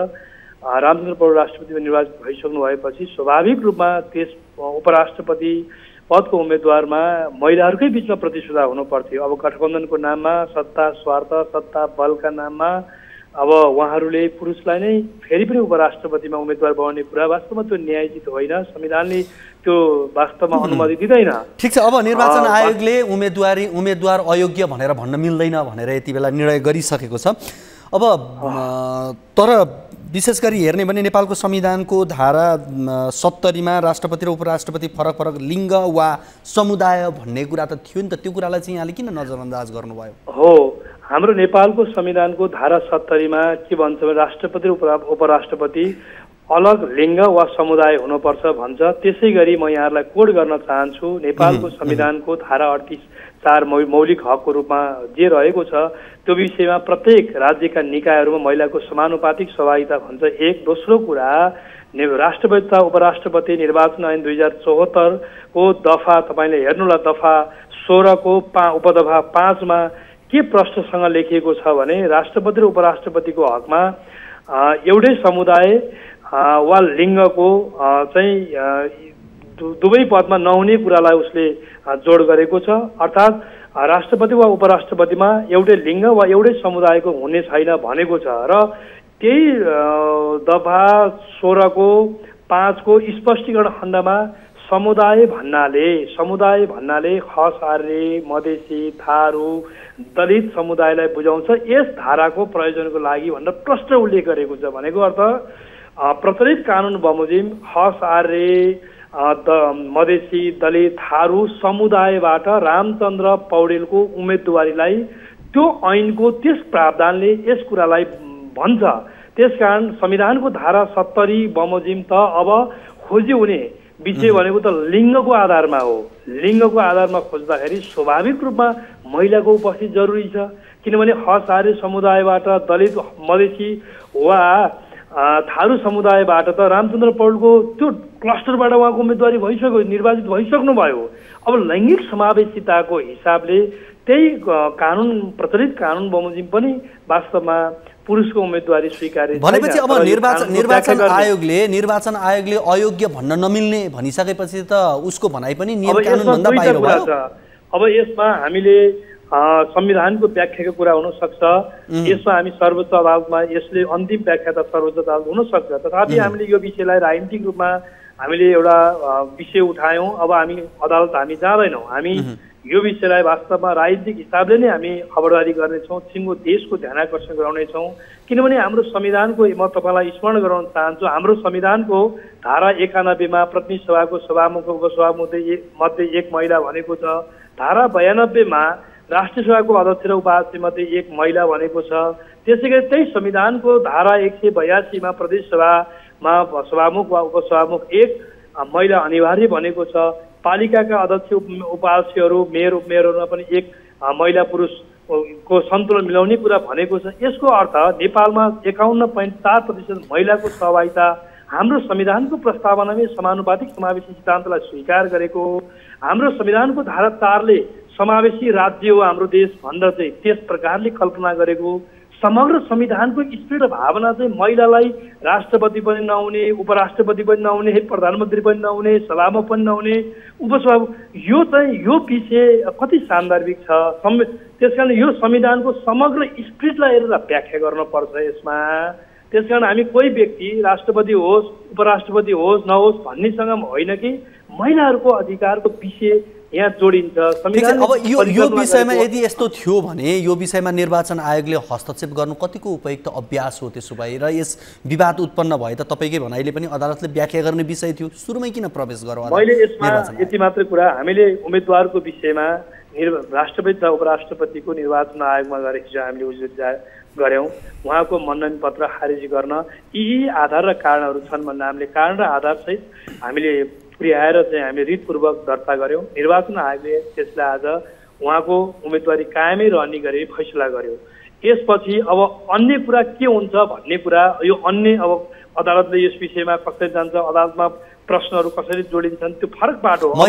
रामचन्द्र पौडेल राष्ट्रपतिमा निर्वाचित भइसक्नु भएपछि स्वाभाविक रूपमा त्यस उपराष्ट्रपति पदको उम्मेदवारमा महिलाहरूकै बिचमा प्रतिस्पर्धा हुनु पर्थ्यो। अब गठबन्धनको नाममा, सत्ता स्वार्थ, सत्ता बलका नाममा अब उहाँहरूले पुरुषलाई नै फेरि पनि उपराष्ट्रपतिमा उम्मेदवार बनाउने कुरा वास्तवमा त्यो न्यायोचित होइन। संविधानले त्यो वास्तवमा अनुमति दिँदैन। ठिक छ, अब निर्वाचन आयोगले उम्मेदवार अयोग्य भनेर भन्न मिल्दैन भनेर यति बेला निर्णय गरिसकेको छ। अब तर विशेष गरी हेर्ने भने नेपालको संविधानको धारा 70मा राष्ट्रपति र उपराष्ट्रपति फरक फरक लिङ्ग वा समुदाय भन्ने कुरा त थियो नि त, त्यो कुरालाई चाहिँ यहाँले किन नजरअन्दाज गर्नुभयो? हो, हाम्रो नेपालको संविधानको धारा 70मा के भन्छ भने राष्ट्रपति र उपराष्ट्रपति अलग लिङ्ग वा समुदाय हुनुपर्छ भन्छ। त्यसै गरी म यहाँहरूलाई कोड गर्न चाहन्छु, नेपालको संविधानको धारा 38(4) मौलिक हकको रूपमा जे रहेको छ त्यो विषयमा प्रत्येक राज्यका निकायहरूमा महिलाको समानुपातिक सहभागिता भन्छ। एक दोस्रो कुरा, राष्ट्रपति तथा उपराष्ट्रपति निर्वाचन ऐन 2074 को दफा तपाईँले हेर्नुला दफा 16 को उपदफा 5 मा के प्रश्नसँग लेखिएको छ भने राष्ट्रपति र उपराष्ट्रपतिको हकमा एउटै समुदाय वा लिङ्गको चाहिँ दुवै पदमा नहुने कुरालाई उसले जोड गरेको छ। अर्थात् राष्ट्रपति वा उपराष्ट्रपतिमा एउटै लिङ्ग वा एउटै समुदायको हुने छैन भनेको छ र त्यही दफा 16 को 5 को स्पष्टीकरण खण्डमा समुदाय भन्नाले खस, आर्य, मधेसी, थारू, दलित समुदायलाई बुझाउँछ। यस धाराको प्रयोजनको लागि भनेर प्रष्ट उल्लेख गरेको छ। भनेको अर्थ प्रचलित कानुन बमोजिम खस, आर्य, मधेसी, दलित, थारू समुदायबाट रामचन्द्र पौडेलको उम्मेदवारीलाई त्यो ऐनको त्यस प्रावधानले यस कुरालाई भन्छ। त्यसकारण संविधानको धारा 70 बमोजिम त अब खोजी हुने विषय भनेको त लिङ्गको आधारमा हो। लिङ्गको आधारमा खोज्दाखेरि स्वाभाविक रूपमा महिलाको उपस्थिति जरुरी छ, किनभने खस, आर्य समुदायबाट दलित, मधेसी वा थारू समुदायबाट त रामचन्द्र पौडेलको त्यो क्लस्टरबाट उहाँको उम्मेदवारी भइसक्यो, निर्वाचित भइसक्नु भयो। अब लैङ्गिक समावेशिताको हिसाबले त्यही कानुन, प्रचलित कानुन बमोजिम पनि वास्तवमा पुरुषको उम्मेदवारी स्वीकार्य भनेपछि अब निर्वाचन आयोगले अयोग्य भन्न नमिल्ने भनिसकेपछि त उसको भनाइ पनि नियम कानुन भन्दा बाहिर भयो। अब यसमा हामीले संविधानको व्याख्याको कुरा हुन सक्छ, यसमा हामी सर्वोच्च अदालतमा यसले अन्तिम व्याख्या त सर्वोच्च अदालत हुन सक्छ। तथापि हामीले यो विषयलाई राजनीतिक रूपमा हामीले एउटा विषय उठायौँ। अब हामी अदालत हामी जाँदैनौँ, हामी यो विषयलाई वास्तवमा राजनीतिक हिसाबले नै हामी खबरदारी गर्नेछौँ, सिङ्गो देशको ध्यानाकर्षण गराउनेछौँ। किनभने हाम्रो संविधानको, म तपाईँलाई स्मरण गराउन चाहन्छु, हाम्रो संविधानको धारा 91 मा प्रतिनिधि सभाको सभामुख उपसभामुख मध्ये एक महिला भनेको छ। धारा 92 मा राष्ट्रिय सभाको अध्यक्ष र उपाध्यक्ष मध्ये एक महिला भनेको छ। त्यसै गरी त्यही संविधानको धारा 182 मा प्रदेश सभामा सभामुख वा उपसभामुख एक महिला अनिवार्य भनेको छ। पालिकाका अध्यक्ष उपाध्यक्षहरू, मेयर उपमेयरहरूमा पनि एक महिला पुरुषको सन्तुलन मिलाउने कुरा भनेको छ। यसको अर्थ नेपालमा 51.4% महिलाको सहभागिता हाम्रो संविधानको प्रस्तावनामै समानुपातिक समावेशी सिद्धान्तलाई स्वीकार गरेको, हाम्रो संविधानको धारा 4 ले समावेशी राज्य हो हाम्रो देश भनेर चाहिँ त्यस प्रकारले कल्पना गरेको, समग्र संविधानको स्पिरिट र भावना चाहिँ महिलालाई राष्ट्रपति पनि नहुने, उपराष्ट्रपति पनि नहुने, प्रधानमन्त्री पनि नहुने, सभामुख पनि नहुने, उपसभामुख, यो चाहिँ यो विषय कति सान्दर्भिक छ। त्यसकारण यो संविधानको समग्र स्पिरिटलाई हेरेर व्याख्या गर्नुपर्छ यसमा। त्यसकारण हामी कोही व्यक्ति राष्ट्रपति होस्, उपराष्ट्रपति होस् नहोस् भन्नेसँग होइन कि महिलाहरूको अधिकारको विषय यहाँ जोडिन्छ। अब यो विषयमा यदि यस्तो थियो भने यो विषयमा निर्वाचन आयोगले हस्तक्षेप गर्नु कतिको उपयुक्त अभ्यास हो त्यसो भए? र यस विवाद उत्पन्न भए त तपाईँकै भनाइले पनि अदालतले व्याख्या गर्ने विषय थियो, सुरुमै किन प्रवेश गरौँ? मैले यसमा यति मात्र कुरा, हामीले उम्मेदवारको विषयमा राष्ट्रपति तथा उपराष्ट्रपतिको निर्वाचन आयोगमा गएर हिजो हामीले गऱ्यौँ। उहाँको मनोनयन पत्र खारिज गर्न यी आधार र कारणहरू छन् भन्दा हामीले कारण र आधारसहित हामीले पुर्याएर चाहिँ हामीले रिटपूर्वक दर्ता गऱ्यौँ। निर्वाचन आयोगले त्यसलाई आज उहाँको उम्मेदवारी कायमै रहने गरी फैसला गर्यो। यसपछि अब अन्य कुरा के हुन्छ भन्ने कुरा, यो अन्य अब अदालतले यस विषयमा कसरी जान्छ, अदालतमा प्रश्नहरू कसरी जोडिन्छन्, त्यो फरक बाटो हो।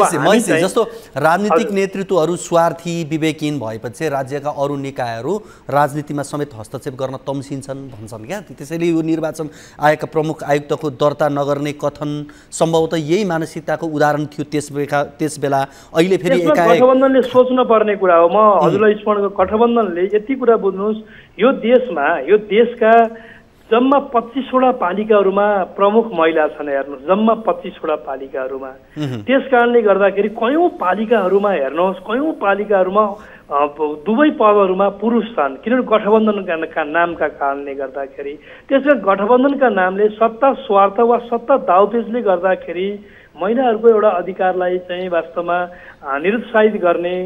जस्तो राजनीतिक नेतृत्वहरू स्वार्थी विवेकहीन भएपछि राज्यका अरू निकायहरू राजनीतिमा समेत हस्तक्षेप गर्न तम्सिन्छन् भन्छन् क्या। त्यसैले यो निर्वाचन आयोगका प्रमुख आयुक्तको दर्ता नगर्ने कथन सम्भवतः यही मानसिकताको उदाहरण थियो त्यस बेला। अहिले फेरि गठबन्धनले सोच्न पर्ने कुरा हो। म हजुरलाई स्मरण गर्छु, गठबन्धनले यति कुरा बुझ्नुहोस्, यो देशका जम्मा 25वटा पालिकाहरूमा प्रमुख महिला छन्। हेर्नुहोस्, जम्मा 25वटा पालिकाहरूमा। त्यस कारणले गर्दाखेरि कयौं पालिकाहरूमा हेर्नुहोस्, कयौं पालिकाहरूमा दुवै पदहरूमा पुरुष छन्, किनभने गठबन्धनका नामका कारणले गर्दाखेरि। त्यसका गठबन्धनका नामले सत्ता स्वार्थ वा सत्ता दाउपेचले गर्दाखेरि महिलाहरूको एउटा अधिकारलाई चाहिँ वास्तवमा निरुत्साहित गर्ने,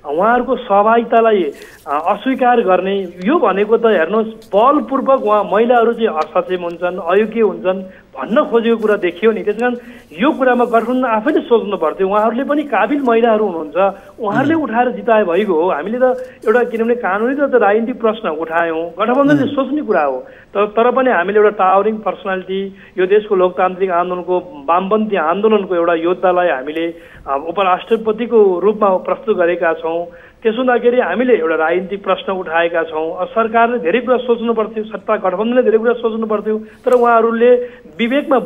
उहाँहरूको सहभागितालाई अस्वीकार गर्ने, यो भनेको त हेर्नुहोस् बलपूर्वक उहाँ महिलाहरू चाहिँ असक्षम हुन्छन्, अयोग्य हुन्छन् भन्न खोजेको कुरा देखियो नि। त्यस कारण यो कुरामा गठबन्धन आफैले सोच्नु पर्थ्यो। उहाँहरूले पनि काबिल महिलाहरू हुनुहुन्छ, उहाँहरूले उठाएर जिताए भइगयो हो। हामीले त एउटा किनभने कानुनी त राजनीतिक प्रश्न उठायौँ, गठबन्धनले सोच्ने कुरा हो। तर पनि हामीले एउटा टावरिङ पर्सनालिटी, यो देशको लोकतान्त्रिक आन्दोलनको वामपन्थी आन्दोलनको एउटा योद्धालाई हामीले उपराष्ट्रपतिको रूपमा प्रस्तुत गरेका छौँ। त्यसो हुँदाखेरि हामीले एउटा राजनीतिक प्रश्न उठाएका छौँ। सरकारले धेरै कुरा सोच्नु पर्थ्यो, सत्ता गठबन्धनले धेरै कुरा सोच्नु पर्थ्यो, तर उहाँहरूले विवेकमा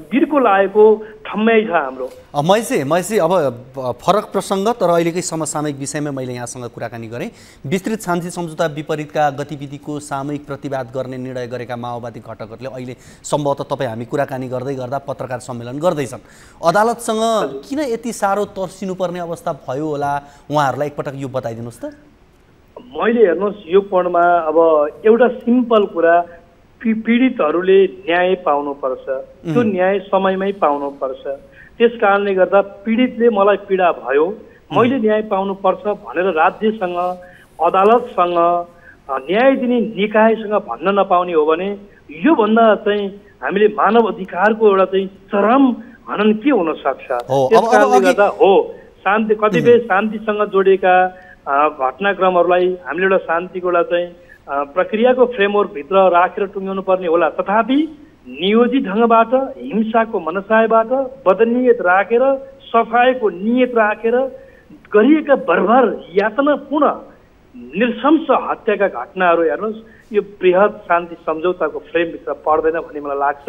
बिर्को लागेको ठम्याइ छ हाम्रो। महेशजी अब फरक प्रसङ्ग तर अहिलेकै समसामयिक विषयमा मैले यहाँसँग कुराकानी गरेँ। विस्तृत शान्ति सम्झौता विपरीतका गतिविधिको सामूहिक प्रतिवाद गर्ने निर्णय गरेका माओवादी घटकहरूले अहिले सम्भवतः तपाईँ हामी कुराकानी गर्दै गर्दा पत्रकार सम्मेलन गर्दैछन्। अदालतसँग किन यति साह्रो तर्सिनुपर्ने अवस्था भयो होला, उहाँहरूलाई एकपटक यो बताइदिनुहोस् त। मैले हेर्नुहोस् यो पढमा अब एउटा सिम्पल कुरा, पीडितहरूले न्याय पाउनुपर्छ, त्यो न्याय समयमै पाउनुपर्छ। त्यस कारणले गर्दा पीडितले मलाई पीडा भयो, मैले न्याय पाउनुपर्छ भनेर राज्यसँग, अदालतसँग, न्याय दिने निकायसँग भन्न नपाउने हो भने योभन्दा चाहिँ हामीले मानव अधिकारको एउटा चाहिँ चरम हनन के हुन सक्छ। त्यस कारणले गर्दा हो शान्ति, कतिपय शान्तिसँग जोडिएका घटनाक्रमहरूलाई हामीले एउटा शान्तिको एउटा चाहिँ प्रक्रियाको फ्रेमवर्कभित्र राखेर टुङ्ग्याउनु पर्ने होला। तथापि नियोजित ढङ्गबाट, हिंसाको मनसायबाट, बदनियत राखेर, सफाइको नियत राखेर गरिएका बर्बर यातनापूर्ण नृशंस हत्याका घटनाहरू हेर्नुहोस्, यो बृहत शान्ति सम्झौताको फ्रेमभित्र पर्दैन भन्ने मलाई लाग्छ।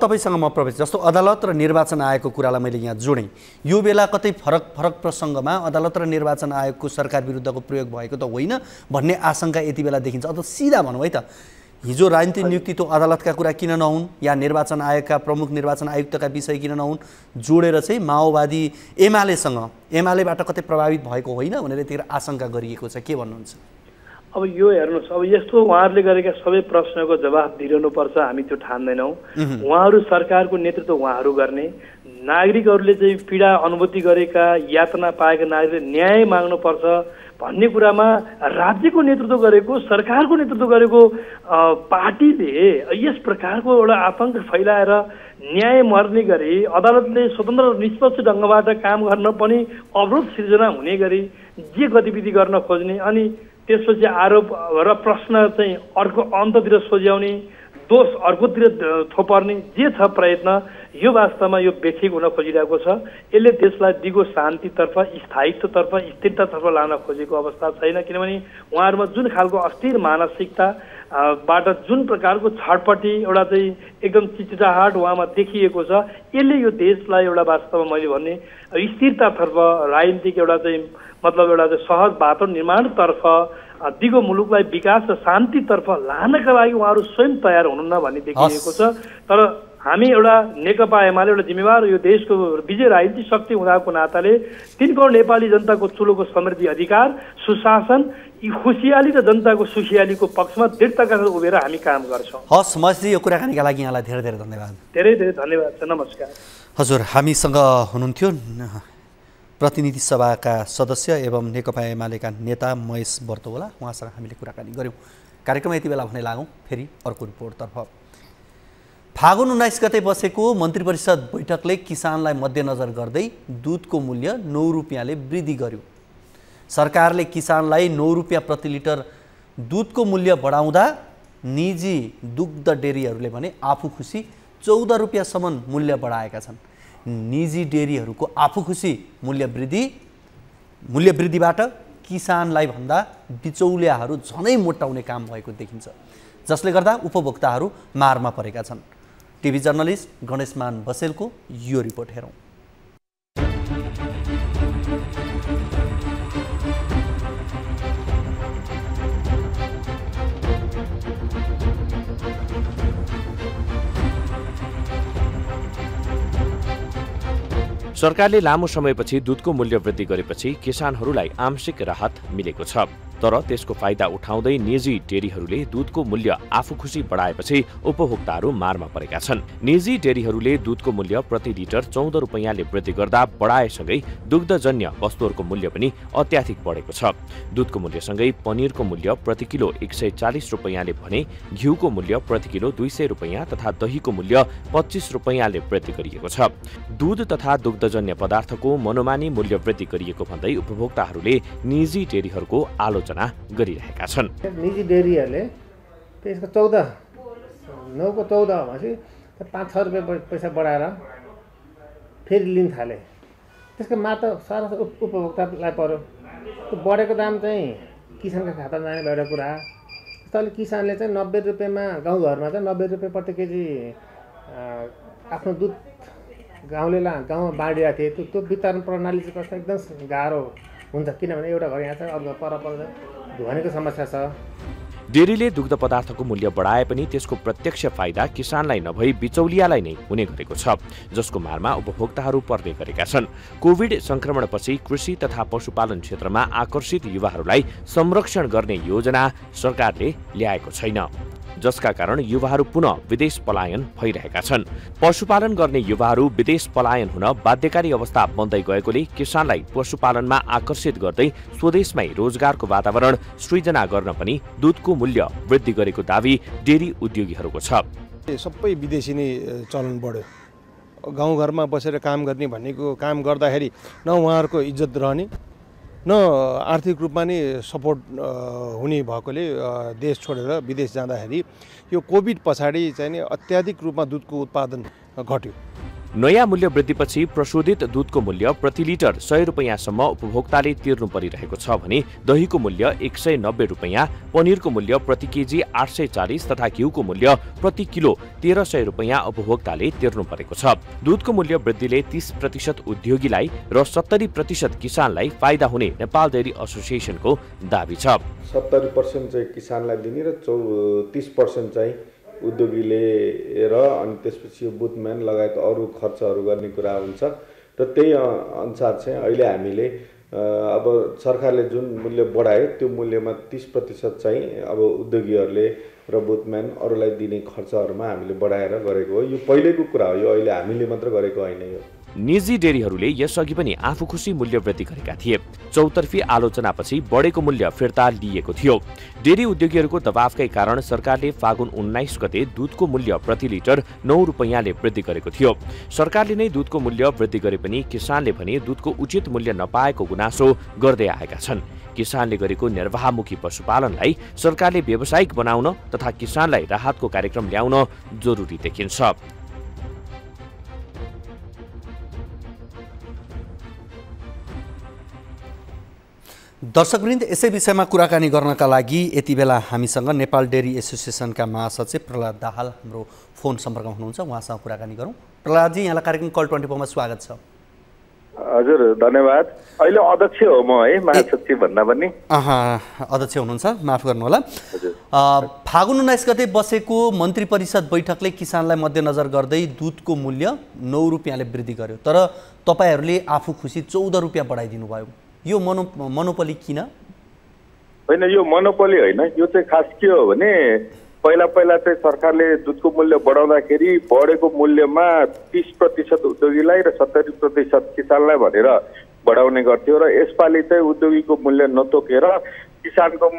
तपाईँसँग म प्रवेश जस्तो अदालत र निर्वाचन आयोगको कुरालाई मैले यहाँ जोडेँ। यो बेला कतै फरक प्रसङ्गमा अदालत र निर्वाचन आयोगको सरकार विरुद्धको प्रयोग भएको त होइन भन्ने आशंका यति बेला देखिन्छ। अथवा सिधा भनौँ है त, हिजो राजनीतिक नियुक्ति त अदालतका कुरा किन नहुन्, या निर्वाचन आयोगका प्रमुख निर्वाचन आयुक्तका विषय किन नहुन्, जोडेर चाहिँ माओवादी एमालेबाट कतै प्रभावित भएको होइन भनेर यतिखेर आशंका गरिएको छ। के भन्नुहुन्छ? अब यो हेर्नुहोस्, अब यस्तो उहाँहरूले गरेका सबै प्रश्नको जवाफ दिइरहनुपर्छ, हामी त्यो ठान्दैनौँ। उहाँहरू सरकारको नेतृत्व उहाँहरू गर्ने, नागरिकहरूले चाहिँ पीडा अनुभूति गरेका, यातना पाएका नागरिकले न्याय माग्नुपर्छ भन्ने कुरामा राज्यको नेतृत्व गरेको, सरकारको नेतृत्व गरेको पार्टीले यस प्रकारको एउटा आतंक फैलाएर न्याय मर्ने गरी, अदालतले स्वतन्त्र र निष्पक्ष ढङ्गबाट काम गर्न पनि अवरोध सिर्जना हुने गरी जे गतिविधि गर्न खोज्ने, अनि त्यसपछि आरोप र प्रश्न चाहिँ अर्को अन्ततिर सोझ्याउने, दोष अर्कोतिर थोपर्ने जे छ प्रयत्न, यो वास्तवमा यो बेठिक हुन खोजिरहेको छ। यसले देशलाई दिगो शान्तितर्फ, स्थायित्वतर्फ, स्थिरतातर्फ लान खोजेको अवस्था छैन। किनभने उहाँहरूमा जुन खालको अस्थिर मानसिकताबाट जुन प्रकारको छटपटी, एउटा चाहिँ एकदम चिचिचाहट उहाँमा देखिएको छ, यसले यो देशलाई एउटा वास्तवमा मैले भन्ने स्थिरतातर्फ, राजनीतिक एउटा चाहिँ मतलब एउटा चाहिँ सहज वातावरण निर्माणतर्फ, दिगो मुलुकलाई विकास र शान्तितर्फ लानका लागि उहाँहरू स्वयं तयार हुनुहुन्न भन्ने देखिएको छ। तर हामी एउटा नेकपा एमाले एउटा जिम्मेवार यो देशको विजय राजनीतिक शक्ति हुँदाको नाताले 3 करोड नेपाली जनताको चुलोको समृद्धि, अधिकार, सुशासन, खुसियाली र जनताको सुखियालीको पक्षमा दृढताका साथ उभिएर हामी काम गर्छौँ। हस् महेशजी, यो कुराकानीका लागि यहाँलाई धेरै धेरै धन्यवाद। धेरै धेरै धन्यवाद छ। नमस्कार। हजुर, हामीसँग हुनुहुन्थ्यो प्रतिनिधि सभाका सदस्य एवं नेकपा एमालेका नेता महेश बर्तोला, उहाँसँग हामीले कुराकानी गऱ्यौँ। कार्यक्रम यति बेला भने लागौँ फेरि अर्को रिपोर्टतर्फ। फागुन 19 गते बसेको मन्त्री परिषद बैठकले किसानलाई मध्यनजर गर्दै दुधको मूल्य 9 रुपियाँले वृद्धि गर्यो। सरकारले किसानलाई 9 रुपियाँ प्रति लिटर दुधको मूल्य बढाउँदा निजी दुग्ध डेरीहरूले भने आफू खुसी 14 रुपियाँसम्म मूल्य बढाएका छन्। निजी डेरीहरूको आफू खुसी मूल्य वृद्धिबाट किसानलाई भन्दा बिचौलियाहरू झनै मोटाउने काम भएको देखिन्छ, जसले गर्दा उपभोक्ताहरू मारमा परेका छन्। टिभी जर्नलिस्ट गणेशमान बसेलको यो रिपोर्ट हेरौँ। सरकारले लामो समयपछि दूधको मूल्य वृद्धि गरेपछि किसानहरूलाई आंशिक राहत मिलेको छ, तर त्यसको फाइदा उठाउँदै निजी डेरीहरूले दूधको मूल्य आफू खुसी बढाएपछि उपभोक्ताहरू मारमा परेका छन्। निजी डेरीहरूले दूधको मूल्य प्रति लिटर 14 रुपैयाँले वृद्धि गर्दा बढाएसँगै दुग्धजन्य वस्तुहरूको मूल्य पनि अत्याधिक बढेको छ। दूधको मूल्यसँगै पनिरको मूल्य प्रति किलो 140 रुपैयाँले भने घिउको मूल्य प्रति किलो 200 रुपैयाँ तथा दहीको मूल्य 25 रुपैयाँले वृद्धि गरिएको छ। दूध तथा दुग्धजन्य पदार्थको मनोमानी मूल्य वृद्धि गरिएको भन्दै उपभोक्ताहरूले निजी डेरीहरूको आलोचना गरिरहेका छन्। निजी डेरीहरूले त्यसको 9 को 14 भनेपछि 5-6 रुपियाँ पैसा बढाएर फेरि लिन थाले। त्यसको मात्र सारा उपभोक्तालाई पर्यो। त्यो बढेको दाम चाहिँ किसानको खातामा जाने भएर कुरा। त्यसले किसानले चाहिँ 90 रुपियाँमा गाउँघरमा चाहिँ 90 रुपियाँ प्रति केजी आफ्नो दुध गाउँमा बाँडिरहेको थिए। त्यो वितरण प्रणाली चाहिँ कस्तो एकदम गाह्रो हुन्छ, किनभने एउटा घर यहाँ छ, अर्को पर धुवानीको समस्या छ। डेरीले दुग्ध पदार्थको मूल्य बढाए पनि त्यसको प्रत्यक्ष फाइदा किसानलाई नभई बिचौलियालाई नै हुने गरेको छ, जसको मारमा उपभोक्ताहरू पर्ने गरेका छन्। कोभिड संक्रमणपछि कृषि तथा पशुपालन क्षेत्रमा आकर्षित युवाहरूलाई संरक्षण गर्ने योजना सरकारले ल्याएको छैन, जसका कारण युवाहरू पुनः विदेश पलायन भइरहेका छन्। पशुपालन गर्ने युवाहरू विदेश पलायन हुन बाध्यकारी अवस्था बन्दै गएकोले किसानलाई पशुपालनमा आकर्षित गर्दै स्वदेशमै रोजगारको वातावरण सृजना गर्न पनि दूधको मूल्य वृद्धि गरेको दावी डेरी उद्योगीहरूको छ। सबै विदेशी नै चलन बढ्यो। गाउँघरमा बसेर काम गर्ने भनेको काम गर्दाखेरि न उहाँहरूको इज्जत रहने न आर्थिक रूपमा नै सपोर्ट हुने भएकोले देश छोडेर विदेश जाँदाखेरि यो कोभिड पछाडि चाहिँ नि अत्याधिक रूपमा दुधको उत्पादन घट्यो। नयाँ मूल्य वृद्धिपछि प्रशोधित दूधको मूल्य प्रति लिटर 100 रुपैयाँसम्म उपभोक्ताले तिर्नु परिरहेको छ भने दहीको मूल्य 190 रुपैयाँ, पनिरको मूल्य प्रति केजी 840 तथा घिउको मूल्य प्रति किलो 1300 रुपैयाँ उपभोक्ताले तिर्नु परेको छ। दूधको मूल्य वृद्धिले 30% उद्योगीलाई र 70% किसानलाई फाइदा हुने नेपाल डेयरी एसोसिएसनको दावी छ। 70% चाहिँ किसानलाई दिने र 30% चाहिँ उद्योगीले र अनि त्यसपछि यो बुथम्यान लगायत अरू खर्चहरू गर्ने कुरा हुन्छ र त्यही अनुसार चाहिँ अहिले हामीले अब सरकारले जुन मूल्य बढायो त्यो मूल्यमा 30% चाहिँ अब उद्योगीहरूले र बुथम्यान अरूलाई दिने खर्चहरूमा हामीले बढाएर गरेको हो। यो पहिलेको कुरा हो, यो अहिले हामीले मात्र गरेको होइन। यो निजी डेरीहरूले यसअघि पनि आफू खुसी मूल्य वृद्धि गरेका थिए। चौतर्फी आलोचनापछि बढेको मूल्य फिर्ता लिएको थियो। डेरी उद्योगीहरूको दबावकै कारण सरकारले फागुन 19 गते दूधको मूल्य प्रति लिटर 9 रुपैयाँले वृद्धि गरेको थियो। सरकारले नै दूधको मूल्य वृद्धि गरे पनि किसानले भने दूधको उचित मूल्य नपाएको गुनासो गर्दै आएका छन्। किसानले गरेको निर्वाहमुखी पशुपालनलाई सरकारले व्यावसायिक बनाउन तथा किसानलाई राहतको कार्यक्रम ल्याउन जरुरी देखिन्छ। दर्शकवृन्द, यसै विषयमा कुराकानी गर्नका लागि यति बेला हामीसँग नेपाल डेरी एसोसिएसनका महासचिव प्रहलाद दाहाल हाम्रो फोन सम्पर्कमा हुनुहुन्छ। उहाँसँग कुराकानी गरौँ। प्रहलादजी, यहाँलाई कार्यक्रम कल 24 मा स्वागत छ। हजुर, धन्यवाद। अहिले अध्यक्ष हो म, है, महासचिव भन्दा पनि। अध्यक्ष हुनुहुन्छ, माफ गर्नुहोला। फागुन 19 गते बसेको मन्त्री परिषद बैठकले किसानलाई मध्यनजर गर्दै दूधको मूल्य 9 रुपैयाँले वृद्धि गर्यो, तर तपाईहरूले आफू खुसी 14 रुपियाँ बढाइदिनु भयो। यो मोनोपोली किन? होइन, यो मोनोपोली होइन। यो चाहिँ खास के हो भने पहिला चाहिँ सरकारले दूधको मूल्य बढाउँदाखेरि बढेको मूल्यमा 30% उद्योगीलाई र 70% किसानलाई भनेर बढाउने गर्थ्यो र यसपालि चाहिँ उद्योगीको मूल्य नतोकेर किसानको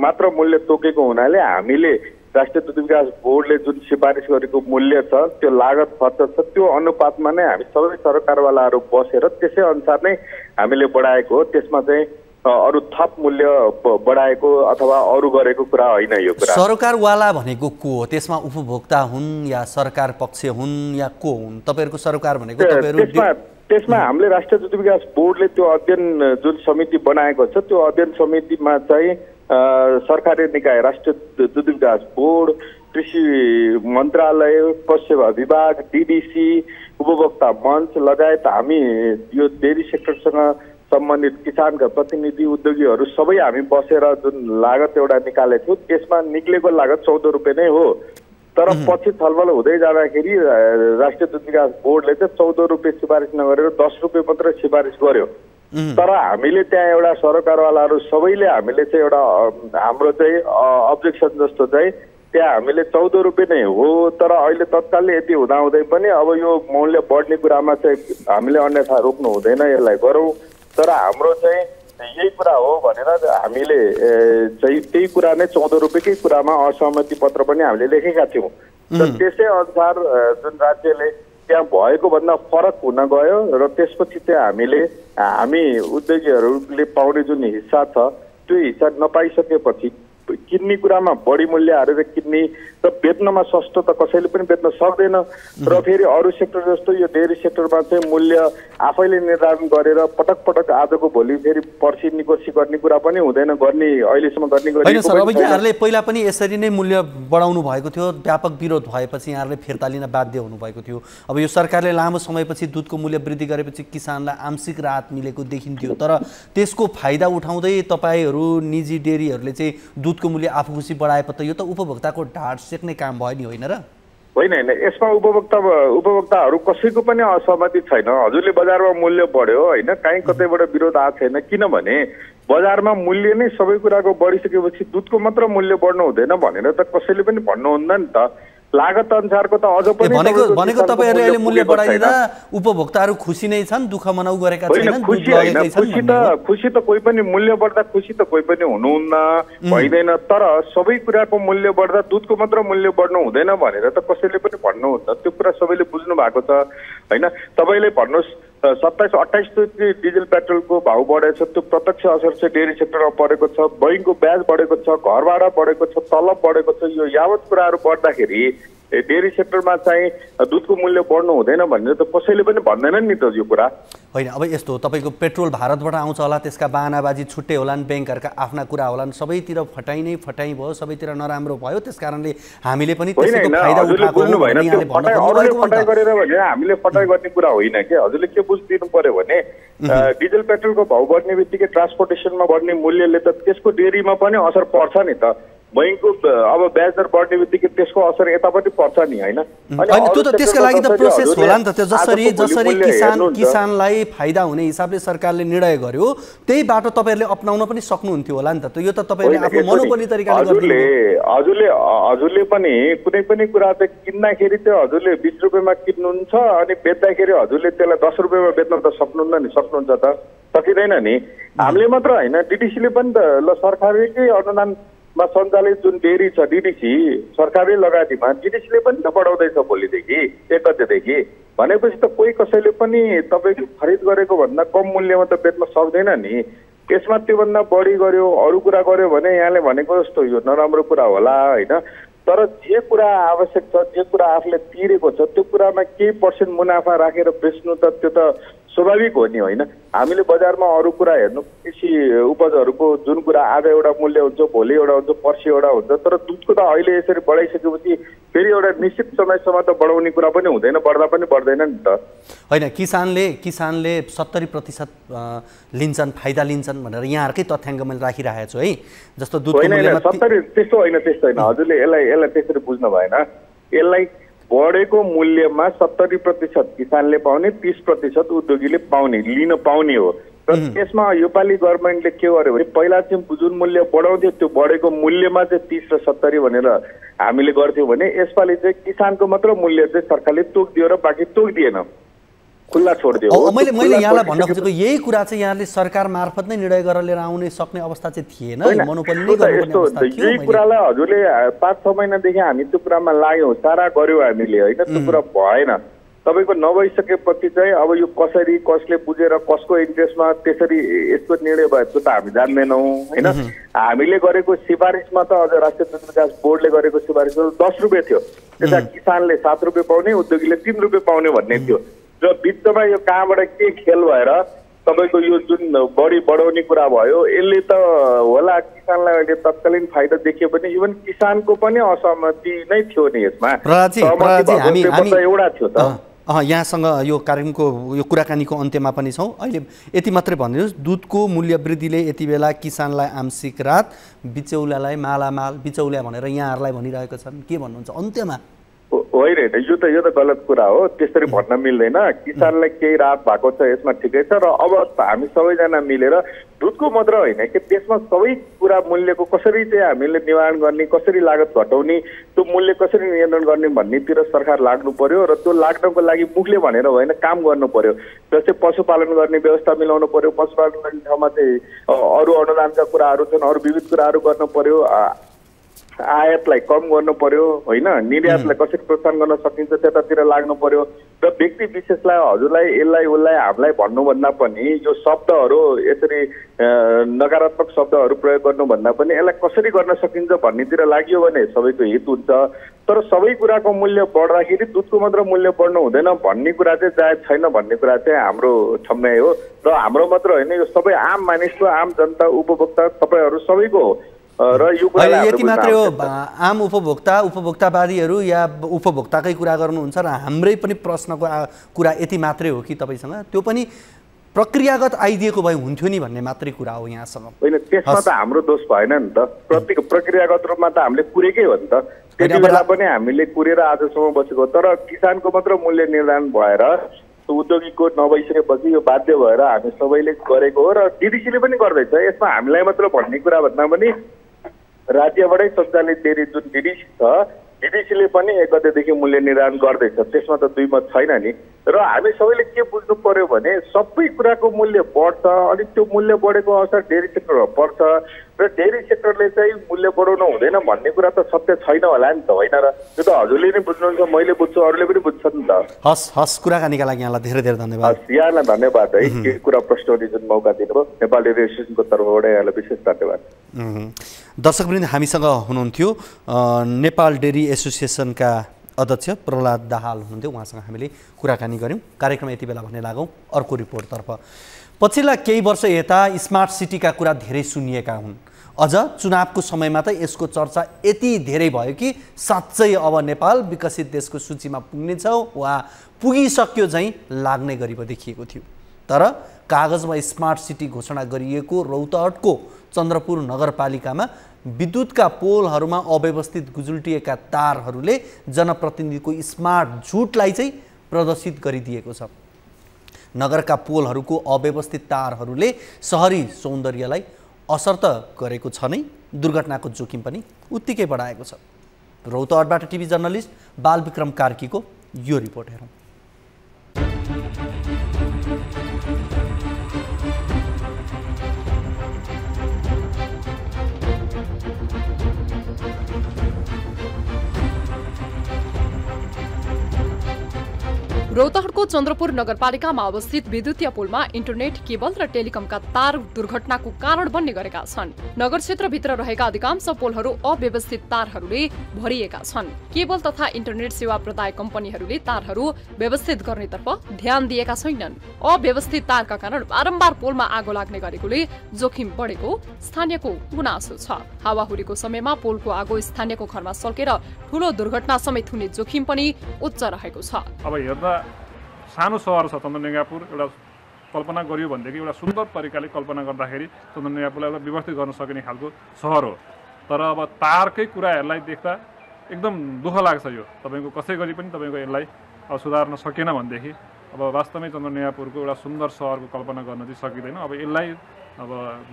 मात्र मूल्य तोकेको हुनाले हामीले राष्ट्रिय दुध विकास बोर्डले जुन सिफारिस गरेको मूल्य छ, त्यो लागत खर्च छ, त्यो अनुपातमा नै हामी सबै सरकारवालाहरू बसेर त्यसै अनुसार नै हामीले बढाएको हो। त्यसमा चाहिँ अरू थप मूल्य बढाएको अथवा अरू गरेको कुरा होइन यो कुरा। सरकारवाला भनेको को हो? त्यसमा उपभोक्ता हुन् या सरकार पक्ष हुन् या को हुन्? तपाईँहरूको सरकार भनेको त्यसमा हामीले राष्ट्रिय दुध विकास बोर्डले त्यो अध्ययन जुन समिति बनाएको छ त्यो अध्ययन समितिमा चाहिँ सरकारी निकाय राष्ट्रिय दुध विकास बोर्ड, कृषि मन्त्रालय, पशुसेवा विभाग, डिडिसी, उपभोक्ता मञ्च लगायत हामी यो डेरी सेक्टरसँग सम्बन्धित किसानका प्रतिनिधि, उद्योगीहरू सबै हामी बसेर जुन लागत एउटा निकालेको थियौँ त्यसमा निक्लेको लागत 14 रुपियाँ नै हो। तर पछि छलफल हुँदै जाँदाखेरि राष्ट्रिय दुध विकास बोर्डले चाहिँ 14 रुपियाँ सिफारिस नगरेर 10 रुपियाँ मात्रै सिफारिस गर्यो। तर हामीले त्यहाँ एउटा सरकारवालाहरू सबैले हामीले चाहिँ एउटा हाम्रो चाहिँ अब्जेक्सन जस्तो चाहिँ त्यहाँ हामीले 14 रुपियाँ नै हो। तर अहिले तत्कालले यति हुँदाहुँदै पनि अब यो मूल्य बढ्ने कुरामा चाहिँ हामीले अन्यथा रोक्नु हुँदैन, यसलाई गरौँ। तर हाम्रो चाहिँ यही कुरा हो भनेर हामीले चाहिँ त्यही कुरा नै 14 रुपियाँकै कुरामा असहमति पत्र पनि हामीले लेखेका थियौँ। र त्यसै अनुसार जुन राज्यले त्यहाँ भएको भन्दा फरक हुन गयो र त्यसपछि चाहिँ हामी उद्योगीहरूले पाउने जुन हिस्सा छ त्यो हिस्सा नपाइसकेपछि किन्ने कुरामा बढी मूल्य हालेर किन्ने र बेच्नमा सस्तो त कसैले पनि बेच्न सक्दैन। र फेरि अरू सेक्टर जस्तो यो डेरी सेक्टरमा चाहिँ मूल्य आफैले निर्धारण गरेर पटक पटक आजको भोलि फेरि पर्सि निकोसी गर्ने कुरा पनि हुँदैन, गर्ने अहिलेसम्म गर्ने होइन सर। अब यहाँहरूले पहिला पनि यसरी नै मूल्य बढाउनु भएको थियो, व्यापक विरोध भएपछि यहाँहरूले फिर्ता लिन बाध्य हुनुभएको थियो। अब यो सरकारले लामो समयपछि दुधको मूल्य वृद्धि गरेपछि किसानलाई आंशिक राहत मिलेको देखिन्थ्यो, तर त्यसको फाइदा उठाउँदै तपाईँहरू निजी डेरीहरूले चाहिँ दुधको मूल्य आफू खुसी बढाएपछि त यो त उपभोक्ताको ढाड सेक्ने काम भयो नि, होइन र? होइन, यसमा उपभोक्ताहरू कसैको पनि असहमति छैन। हजुरले बजारमा मूल्य बढ्यो होइन, कहीँ कतैबाट विरोध आएको छैन। किनभने बजारमा मूल्य नै सबै कुराको बढिसकेपछि दुधको मात्र मूल्य बढ्नु हुँदैन भनेर त कसैले पनि भन्नुहुन्न नि त। लागत अनुसारको त अझ पनि भनेको तपाईँहरूले अहिले मूल्य बढाइदिँदा उपभोक्ताहरू खुसी नै छन्, दुःख मनाउ गरेका छैनन्? खुसी त कोही पनि मूल्य बढ्दा खुसी त कोही पनि हुनुहुन्न, भइँदैन। तर सबै कुराको मूल्य बढ्दा दुधको मात्र मूल्य बढ्नु हुँदैन भनेर त कसैले पनि भन्नुहुन्न। त्यो कुरा सबैले बुझ्नु भएको छ होइन। तपाईँले भन्नुहोस् 27-28 डिजल पेट्रोलको भाउ बढेको छ, त्यो प्रत्यक्ष असर चाहिँ डेरी सेक्टरमा परेको छ, बैंकको ब्याज बढेको छ, घर भाडा बढेको छ, तलब बढेको छ। यो यावत कुराहरू बढ्दाखेरि डेरी सेक्टरमा चाहिँ दुधको मूल्य बढ्नु हुँदैन भनेर त कसैले पनि भन्दैनन् नि त यो कुरा होइन। अब यस्तो हो, तपाईँको पेट्रोल भारतबाट आउँछ होला, त्यसका बाहनाबाजी छुट्टै होलान्, ब्याङ्कहरूका आफ्ना कुरा होलान्, सबैतिर फटाइ नै फटाइ भयो, सबैतिर नराम्रो भयो। त्यस कारणले हामीले पनि त्यसको फाइदा उठाएको हो भने यहाँले भन्न खोज्नुभएको फटाइ गरेर भने हामीले फटाइ गर्ने कुरा होइन के। हजुरले के बुझिदिनु पर्यो भने डिजल पेट्रोलको भाउ बढ्ने बित्तिकै ट्रान्सपोर्टेसनमा बढ्ने मूल्यले त त्यसको डेरीमा पनि असर पर्छ नि त। बैंकको अब ब्याज दर बढ्ने बित्तिकै त्यसको असर यतापट्टि पर्छ नि, होइन? त्यो त त्यसका लागि त प्रोसेस होला नि त। त्यो जसरी किसानलाई फाइदा हुने हिसाबले सरकारले निर्णय गर्यो त्यही बाटो तपाईँहरूले अपनाउन पनि सक्नुहुन्थ्यो होला नि त। यो त तपाईँहरूले आफ्नो मनोबली तरिकाले हजुरले पनि कुनै पनि कुरा चाहिँ किन्दाखेरि चाहिँ हजुरले 20 रुपियाँमा किन्नुहुन्छ अनि बेच्दाखेरि हजुरले त्यसलाई 10 रुपियाँमा बेच्न त सक्नुहुन्छ त, सकिँदैन नि। हामीले मात्र होइन, डिडिसीले पनि त ल सरकारकै अनुदानमा सञ्चालित जुन डेरी छ डिडिसी सरकारी लगानीमा डिडिसीले पनि त बढाउँदैछ भोलिदेखि 1 गतेदेखि। भनेपछि त कोही कसैले पनि तपाईँको खरिद गरेको भन्दा कम मूल्यमा त बेच्न सक्दैन नि। त्यसमा त्योभन्दा बढी गर्यो, अरू कुरा गर्यो भने यहाँले भनेको जस्तो यो नराम्रो कुरा होला होइन। तर जे कुरा आवश्यक छ, जे कुरा आफूले तिरेको छ त्यो कुरामा केही पर्सेन्ट मुनाफा राखेर बेच्नु त त्यो त स्वाभाविक हो नि, होइन? हामीले बजारमा अरू कुरा हेर्नु, कृषि उपजहरूको जुन कुरा आज एउटा मूल्य हुन्छ, भोलि एउटा हुन्छ, पर्सि एउटा हुन्छ। तर दुधको त अहिले यसरी बढाइसकेपछि फेरि एउटा निश्चित समयसम्म त बढाउने कुरा पनि हुँदैन, बढ्दा पनि बढ्दैन नि त। होइन, किसानले 70% लिन्छन्, फाइदा लिन्छन् भनेर यहाँहरूकै तथ्याङ्क मैले राखिरहेको छु है। जस्तो दुधको मूल्यमा 70 त्यस्तो होइन। हजुरले यसलाई त्यसरी बुझ्नु भएन। यसलाई बढेको मूल्यमा 70% किसानले पाउने, 30% उद्योगीले लिन पाउने हो। र त्यसमा योपालि गभर्मेन्टले के गर्यो भने पहिला चाहिँ जुन मूल्य बढाउँथ्यो त्यो बढेको मूल्यमा चाहिँ 30 र 70 भनेर हामीले गर्थ्यौँ भने यसपालि चाहिँ किसानको मात्र मूल्य चाहिँ सरकारले तोकिदियो र बाँकी तोकिदिएन, खुल्ला छोडिदियो। मैले यहाँलाई भन्न खोजेको यही कुरा चाहिँ यहाँले सरकार मार्फत नै निर्णय गरेर लिएर आउने सक्ने अवस्था चाहिँ थिएन, मोनोपोली नै गर्नुपर्ने अवस्था थियो। यही कुरालाई हजुरले 5-6 महिनादेखि हामी त्यो कुरामा लाग्यौँ, सारा गर्यौँ हामीले होइन, त्यो कुरा भएन। तपाईँको नभइसकेपछि चाहिँ अब यो कसरी कसले बुझेर कसको इन्ट्रेस्टमा त्यसरी यस्तो निर्णय भएको त हामी जान्दैनौँ होइन। हामीले गरेको सिफारिसमा त अझ राष्ट्रिय दुध विकास बोर्डले गरेको सिफारिसमा 10 रुपियाँ थियो, त्यता किसानले 7 रुपियाँ पाउने, उद्योगीले 3 रुपियाँ पाउने भन्ने थियो। र बिचमा यो कहाँबाट के खेल भएर तपाईँको यो जुन बढी बढाउने कुरा भयो, यसले त होला किसानलाई अहिले तत्कालीन फाइदा देखियो भने इभन किसानको पनि असहमति नै थियो नि यसमा। एउटा थियो त। यहाँसँग यो कार्यक्रमको यो कुराकानीको अन्त्यमा पनि छौँ। अहिले यति मात्रै भनिदिनुहोस्, दुधको मूल्य वृद्धिले यति बेला किसानलाई आंशिक राहत, बिचौलियालाई मालामाल बिचौलिया भनेर यहाँहरूलाई भनिरहेको छन्, के भन्नुहुन्छ अन्त्यमा? होइन, यो त गलत कुरा हो, त्यसरी भन्न मिल्दैन। किसानलाई केही राहत भएको छ, यसमा ठिकै छ। र अब हामी सबैजना मिलेर दुधको मात्र होइन कि त्यसमा सबै कुरा मूल्यको कसरी चाहिँ हामीले निवारण गर्ने, कसरी लागत घटाउने, त्यो मूल्य कसरी नियन्त्रण गर्ने भन्नेतिर सरकार लाग्नु पर्यो। र त्यो लाग्नको लागि मुखले भनेर होइन, काम गर्नु पर्यो। जस्तै पशुपालन गर्ने व्यवस्था मिलाउनु पर्यो, पशुपालन गर्ने ठाउँमा चाहिँ अरू अनुदानका कुराहरू छन्, अरू विविध कुराहरू गर्नु पर्यो, आयातलाई कम गर्नु पर्यो होइन, निर्यातलाई कसरी प्रोत्साहन गर्न सकिन्छ त्यतातिर लाग्नु पर्यो। र व्यक्ति विशेषलाई हजुरलाई यसलाई उसलाई हामीलाई भन्नुभन्दा पनि यो शब्दहरू यसरी नकारात्मक शब्दहरू प्रयोग गर्नुभन्दा पनि यसलाई कसरी गर्न सकिन्छ भन्नेतिर लाग्यो भने सबैको हित हुन्छ। तर सबै कुराको मूल्य बढ्दाखेरि दुधको मात्र मूल्य बढ्नु हुँदैन भन्ने कुरा चाहिँ जायज छैन भन्ने कुरा चाहिँ हाम्रो ठम्याइ हो। र हाम्रो मात्र होइन, यो सबै आम मानिसको, आम जनता, उपभोक्ता तपाईँहरू सबैको हो। र यो कुरा यति मात्रै हो, आम उपभोक्तावादीहरू या उपभोक्ताकै कुरा गर्नुहुन्छ र हाम्रै पनि प्रश्नको कुरा यति मात्रै हो कि तपाईँसँग त्यो पनि प्रक्रियागत आइदिएको भए हुन्थ्यो नि भन्ने मात्रै कुरा हो यहाँसँग? होइन, त्यसमा त हाम्रो दोष भएन नि त। प्रक्रियागत रूपमा त हामीले कुरेकै हो नि त। त्यति बेला पनि हामीले कुरेर आजसम्म बसेको। तर किसानको मात्र मूल्य निर्धारण भएर उद्योगीको नभइसकेपछि यो बाध्य भएर हामी सबैले गरेको हो। र डिडिसीले पनि गर्दैछ। यसमा हामीलाई मात्र भन्ने कुरा भन्दा पनि राज्यबाटै सञ्चालित डेरी जुन डिडिसी छ, डिडिसीले पनि 1 गतेदेखि मूल्य निर्धारण गर्दैछ, त्यसमा त दुई मत छैन नि। र हामी सबैले के बुझ्नु पर्यो भने सबै कुराको मूल्य बढ्छ, अनि त्यो मूल्य बढेको असर डेरी सेक्टरमा पर्छ। र डेरी सेक्टरले चाहिँ मूल्य बढाउनु हुँदैन भन्ने कुरा त सत्य छैन होला नि त, होइन र? त्यो त हजुरले नै बुझ्नुहुन्छ, मैले बुझ्छु, अरूले पनि बुझ्छ नि त। हस्, कुराकानीका लागि यहाँलाई धेरै धेरै धन्यवाद। यहाँलाई धन्यवाद है, के कुरा प्रश्न गर्ने जुन मौका दिनुभयो। नेपाल डेरी एसोसिएसनको तर्फबाट यहाँलाई विशेष धन्यवाद। दर्शकवृन्द, हामीसँग हुनुहुन्थ्यो नेपाल डेरी एसोसिएसनका अध्यक्ष प्रहलाद दाहाल हुनुहुन्थ्यो, उहाँसँग हामीले कुराकानी गऱ्यौँ। कार्यक्रम यति बेला भन्ने लागौँ अर्को रिपोर्टतर्फ। पछिल्ला केही वर्ष यता स्मार्ट सिटीका कुरा धेरै सुनिएका हुन्। अझ चुनावको समयमा त यसको चर्चा यति धेरै भयो कि साँच्चै अब नेपाल विकसित देशको सूचीमा पुग्नेछ वा पुगिसक्यो झैँ लाग्ने गरी पो देखिएको थियो। तर कागजमा स्मार्ट सिटी घोषणा गरिएको रौतहटको चन्द्रपुर नगरपालिकामा विद्युतका पोलहरूमा अव्यवस्थित गुजुल्टिएका तारहरूले जनप्रतिनिधिको स्मार्ट झुटलाई चाहिँ प्रदर्शित गरिदिएको छ। नगरका पोलहरूको अव्यवस्थित तारहरूले सहरी सौन्दर्यलाई असर त गरेको छ नै, दुर्घटनाको जोखिम पनि उत्तिकै बढाएको छ। रौतहटबाट टिभी जर्नलिस्ट बालविक्रम कार्कीको यो रिपोर्ट हेरौँ। रौतहटको चन्द्रपुर नगरपालिकामा अवस्थित विद्युतीय पुलमा इन्टरनेट, केबल र टेलिकमका तार दुर्घटनाको कारण बन्ने गरेका छन्। नगर क्षेत्रभित्र रहेका अधिकांश पोलहरू अव्यवस्थित तारहरूले भरिएका छन्। केबल तथा इन्टरनेट सेवा प्रदायक कम्पनीहरूले तारहरू व्यवस्थित गर्नेतर्फ ध्यान दिएका छैनन्। अव्यवस्थित तारका कारण बारम्बार पोलमा आगो लाग्ने गरेकोले जोखिम बढेको स्थानीयको गुनासो छ। हावाहुरीको समयमा पोलको आगो स्थानीयको घरमा सल्केर ठूलो दुर्घटना समेत हुने जोखिम पनि उच्च रहेको छ। अब हेर्दा सानो सहर छ चन्द्रनगापुर, एउटा कल्पना गरियो भनेदेखि एउटा सुन्दर तरिकाले कल्पना गर्दाखेरि चन्द्रनगापुरलाई एउटा व्यवस्थित गर्न सकिने खालको सहर हो। तर अब तारकै कुराहरूलाई देख्दा एकदम दुःख लाग्छ। यो तपाईँको कसै गरी पनि तपाईँको यसलाई अब सुधार्न सकेन भनेदेखि अब वास्तवमै चन्द्रनगापुरको एउटा सुन्दर सहरको कल्पना गर्न चाहिँ सकिँदैन। अब यसलाई अब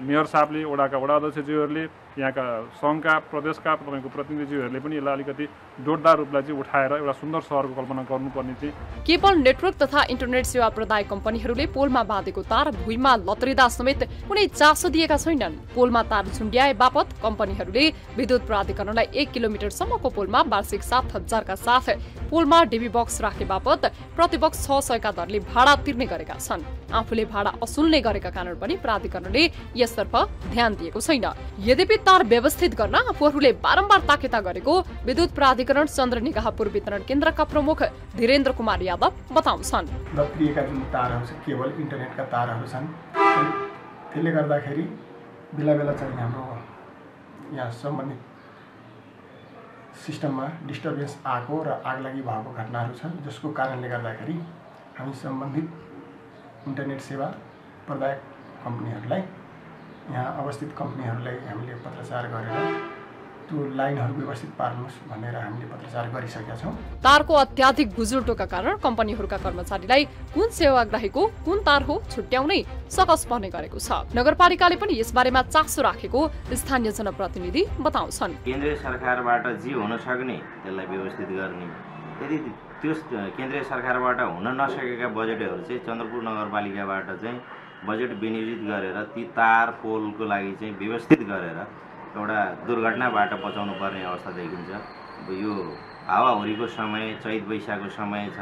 मेयर साहबले वडाका वडा अध्यक्षज्यूहरूले यहाँका सङ्घका प्रदेशका तपाईँको प्रतिनिधिज्यूहरूले पनि यसलाई अलिकति जोडदार रूपलाई चाहिँ उठाएर एउटा सुन्दर सहरको कल्पना गर्नुपर्ने चाहिँ केबल नेटवर्क तथा इन्टरनेट सेवा प्रदायक कम्पनीहरूले पोलमा बाँधेको तार भुइँमा लत्रिँदा समेत कुनै चासो दिएका छैनन्। पोलमा तार झुन्ड्याए बापत कम्पनीहरूले विद्युत प्राधिकरणलाई 1 किलोमिटरसम्मको पोलमा वार्षिक 7,000 का साथ पोलमा डीबी बक्स राखे बापत प्रति बक्स 600 का दरले भाडा तिर्ने गरेका छन्। आफूले भाडा असुल्ने गरेका कारण पनि प्राधिकरणले यसतर्फ ध्यान दिएको छैन। यद्यपि तार व्यवस्थित गर्न आफूहरूले बारम्बार ताकेता गरेको विद्युत प्राधिकरण चन्द्र निगाहपुर वितरण केन्द्रका प्रमुख धीरेन्द्र कुमार यादव बताउँछन्। लत्रिएका जुन तारहरू छ केवल इन्टरनेटका तारहरू छन्, त्यसले गर्दाखेरि बेला बेला चाहिँ हाम्रो यहाँ सम्बन्धित सिस्टममा डिस्टर्बेन्स आएको र आगलागी भएको घटनाहरू छन्, जसको कारणले गर्दाखेरि हामी सम्बन्धित इन्टरनेट सेवा प्रदायक कम्पनीहरूलाई यहाँ अवस्थित कम्पनीहरूलाई हामीले पत्रचार गरेर त्यो लाइनहरू व्यवस्थित पार्नुहोस् भनेर हामीले पत्रचार गरिसकेका छौँ। तारको अत्याधिक गुजुल्टोका कारण कम्पनीहरूका कर्मचारीलाई कुन सेवाग्राहीको कुन तार हो छुट्याउनै सकस पर्ने गरेको छ। नगरपालिकाले पनि यसबारेमा चासो राखेको स्थानीय जनप्रतिनिधि बताउँछन्। केन्द्रीय सरकारबाट जे हुन सक्ने त्यसलाई व्यवस्थित गर्ने, यदि त्यो केन्द्रीय सरकारबाट हुन नसकेका बजेटहरू चाहिँ चन्द्रपुर नगरपालिकाबाट चाहिँ बजेट विनियोजित गरेर ती तार पोलको लागि चाहिँ व्यवस्थित गरेर एउटा दुर्घटनाबाट बचाउनु पर्ने अवस्था देखिन्छ। अब यो हावाहुरीको समय, चैत वैशाखको समय छ,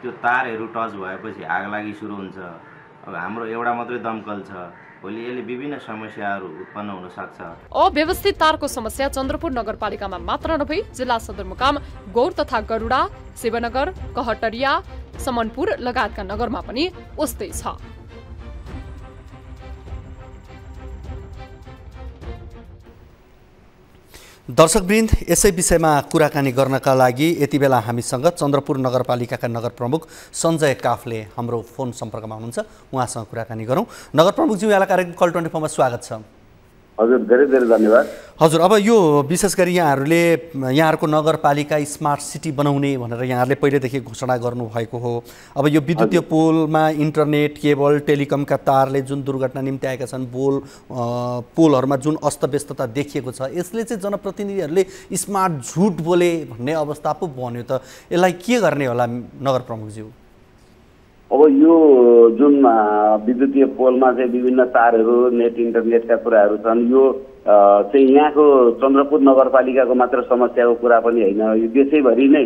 त्यो तारहरू टच भएपछि आगलागी सुरु हुन्छ। अब हाम्रो एउटा मात्रै दमकल छ, भोलि यसले विभिन्न समस्याहरू उत्पन्न हुन सक्छ। अव्यवस्थित तारको समस्या चन्द्रपुर नगरपालिकामा मात्र नभई जिल्ला सदरमुकाम गौर तथा गरुडा, शिवनगर, कहटरिया, समनपुर लगायतका नगरमा पनि उस्तै छ। दर्शकवृन्द, यसै विषयमा कुराकानी गर्नका लागि यति बेला हामीसँग चन्द्रपुर नगरपालिकाका नगर प्रमुख सञ्जय काफले हाम्रो फोन सम्पर्कमा हुनुहुन्छ। उहाँसँग कुराकानी गरौँ। नगर प्रमुखज्यू, यहाँलाई कार्यक्रम कल 24 मा स्वागत छ। हजुर, धेरै धेरै धन्यवाद। हजुर, अब यो विशेष गरी यहाँहरूको नगरपालिका स्मार्ट सिटी बनाउने भनेर यहाँहरूले पहिलेदेखि घोषणा गर्नुभएको हो। अब यो विद्युतीय पोलमा इन्टरनेट केबल टेलिकमका तारले जुन दुर्घटना निम्ति आएका छन्, पोलहरूमा जुन अस्तव्यस्तता देखिएको छ, यसले चाहिँ जनप्रतिनिधिहरूले स्मार्ट झुट बोले भन्ने अवस्था पो बन्यो त। यसलाई के गर्ने होला नगर प्रमुखज्यू? अब यो जुन विद्युतीय पोलमा चाहिँ विभिन्न तारहरू, नेट इन्टरनेटका कुराहरू छन्, यो चाहिँ यहाँको चन्द्रपुर नगरपालिकाको मात्र समस्याको कुरा पनि होइन, यो देशैभरि नै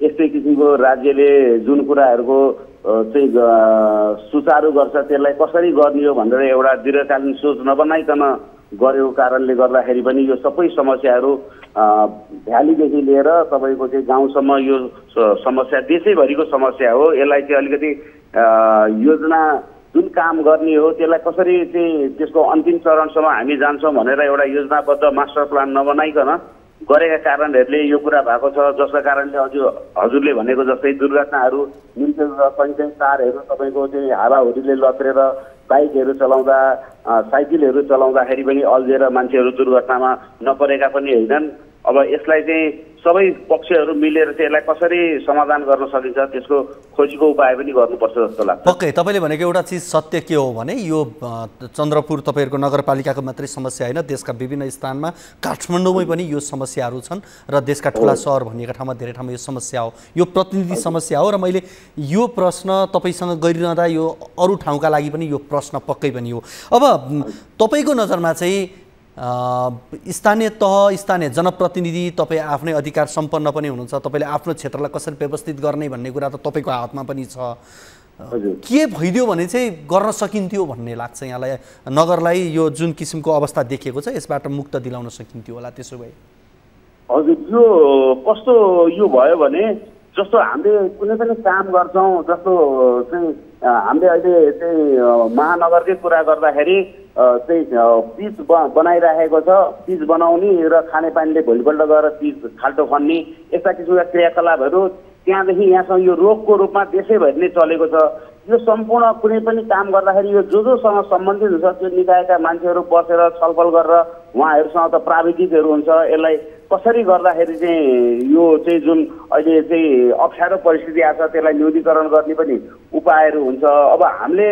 यस्तै किसिमको राज्यले जुन कुराहरूको चाहिँ सुचारू गर्छ त्यसलाई कसरी गर्ने हो भनेर एउटा दीर्घकालीन सोच नबनाइकन गरेको कारणले गर्दाखेरि पनि यो सबै समस्याहरू भ्यालीदेखि लिएर तपाईँको चाहिँ गाउँसम्म यो समस्या देशैभरिको समस्या हो। यसलाई चाहिँ अलिकति योजना जुन काम गर्ने हो त्यसलाई कसरी चाहिँ त्यसको अन्तिम चरणसम्म हामी जान्छौँ भनेर एउटा योजनाबद्ध मास्टर प्लान नबनाइकन गरेका कारणहरूले यो कुरा भएको छ, जसका कारणले हजुरले भनेको जस्तै दुर्घटनाहरू निम्ति कहीँ तारहरू तपाईँको चाहिँ हावाहुरीले लत्रेर बाइकहरू चलाउँदा, साइकलहरू चलाउँदाखेरि पनि अल्झेर मान्छेहरू दुर्घटनामा नपरेका पनि होइनन्। अब यसलाई चाहिँ सबै पक्षहरू मिलेर चाहिँ यसलाई कसरी समाधान गर्न सकिन्छ त्यसको खोजीको उपाय पनि गर्नुपर्छ जस्तो लाग्छ। पक्कै तपाईँले भनेको एउटा चिज सत्य के हो भने यो चन्द्रपुर तपाईँहरूको नगरपालिकाको मात्रै समस्या होइन, देशका विभिन्न स्थानमा, काठमाडौँमै पनि यो समस्याहरू छन् र देशका ठुला सहर भनिएका ठाउँमा धेरै ठाउँमा यो समस्या हो। यो प्रतिनिधि समस्या हो र मैले यो प्रश्न तपाईँसँग गरिरहँदा यो अरू ठाउँका लागि पनि यो प्रश्न पक्कै पनि हो। अब तपाईँको नजरमा चाहिँ स्थानीय तह, स्थानीय जनप्रतिनिधि, तपाईँ आफ्नै अधिकार सम्पन्न पनि हुनुहुन्छ, तपाईँले आफ्नो क्षेत्रलाई कसरी व्यवस्थित गर्ने भन्ने कुरा त तपाईँको हातमा पनि छ। के भइदियो भने चाहिँ गर्न सकिन्थ्यो भन्ने लाग्छ यहाँलाई? नगरलाई यो जुन किसिमको अवस्था देखिएको छ यसबाट मुक्त दिलाउन सकिन्थ्यो होला? त्यसो भए हजुर, यो कस्तो यो भयो भने जस्तो हामीले कुनै पनि काम गर्छौँ, जस्तो चाहिँ हामीले अहिले चाहिँ महानगरकै कुरा गर्दाखेरि चाहिँ पिच बनाइराखेको छ, पिच बनाउने र खानेपानीले भोलिपल्ट गएर पिच खाल्टो खन्ने यस्ता किसिमका क्रियाकलापहरू त्यहाँदेखि यहाँसम्म यो रोगको रूपमा देशैभरि नै चलेको छ। यो सम्पूर्ण कुनै पनि काम गर्दाखेरि यो जोसँग सम्बन्धित हुन्छ त्यो निकायका मान्छेहरू बसेर छलफल गरेर उहाँहरूसँग त प्राविधिकहरू हुन्छ, यसलाई कसरी गर्दाखेरि चाहिँ यो चाहिँ जुन अहिले चाहिँ अप्ठ्यारो परिस्थिति आएको छ त्यसलाई न्यूनीकरण गर्ने पनि उपायहरू हुन्छ। अब हामीले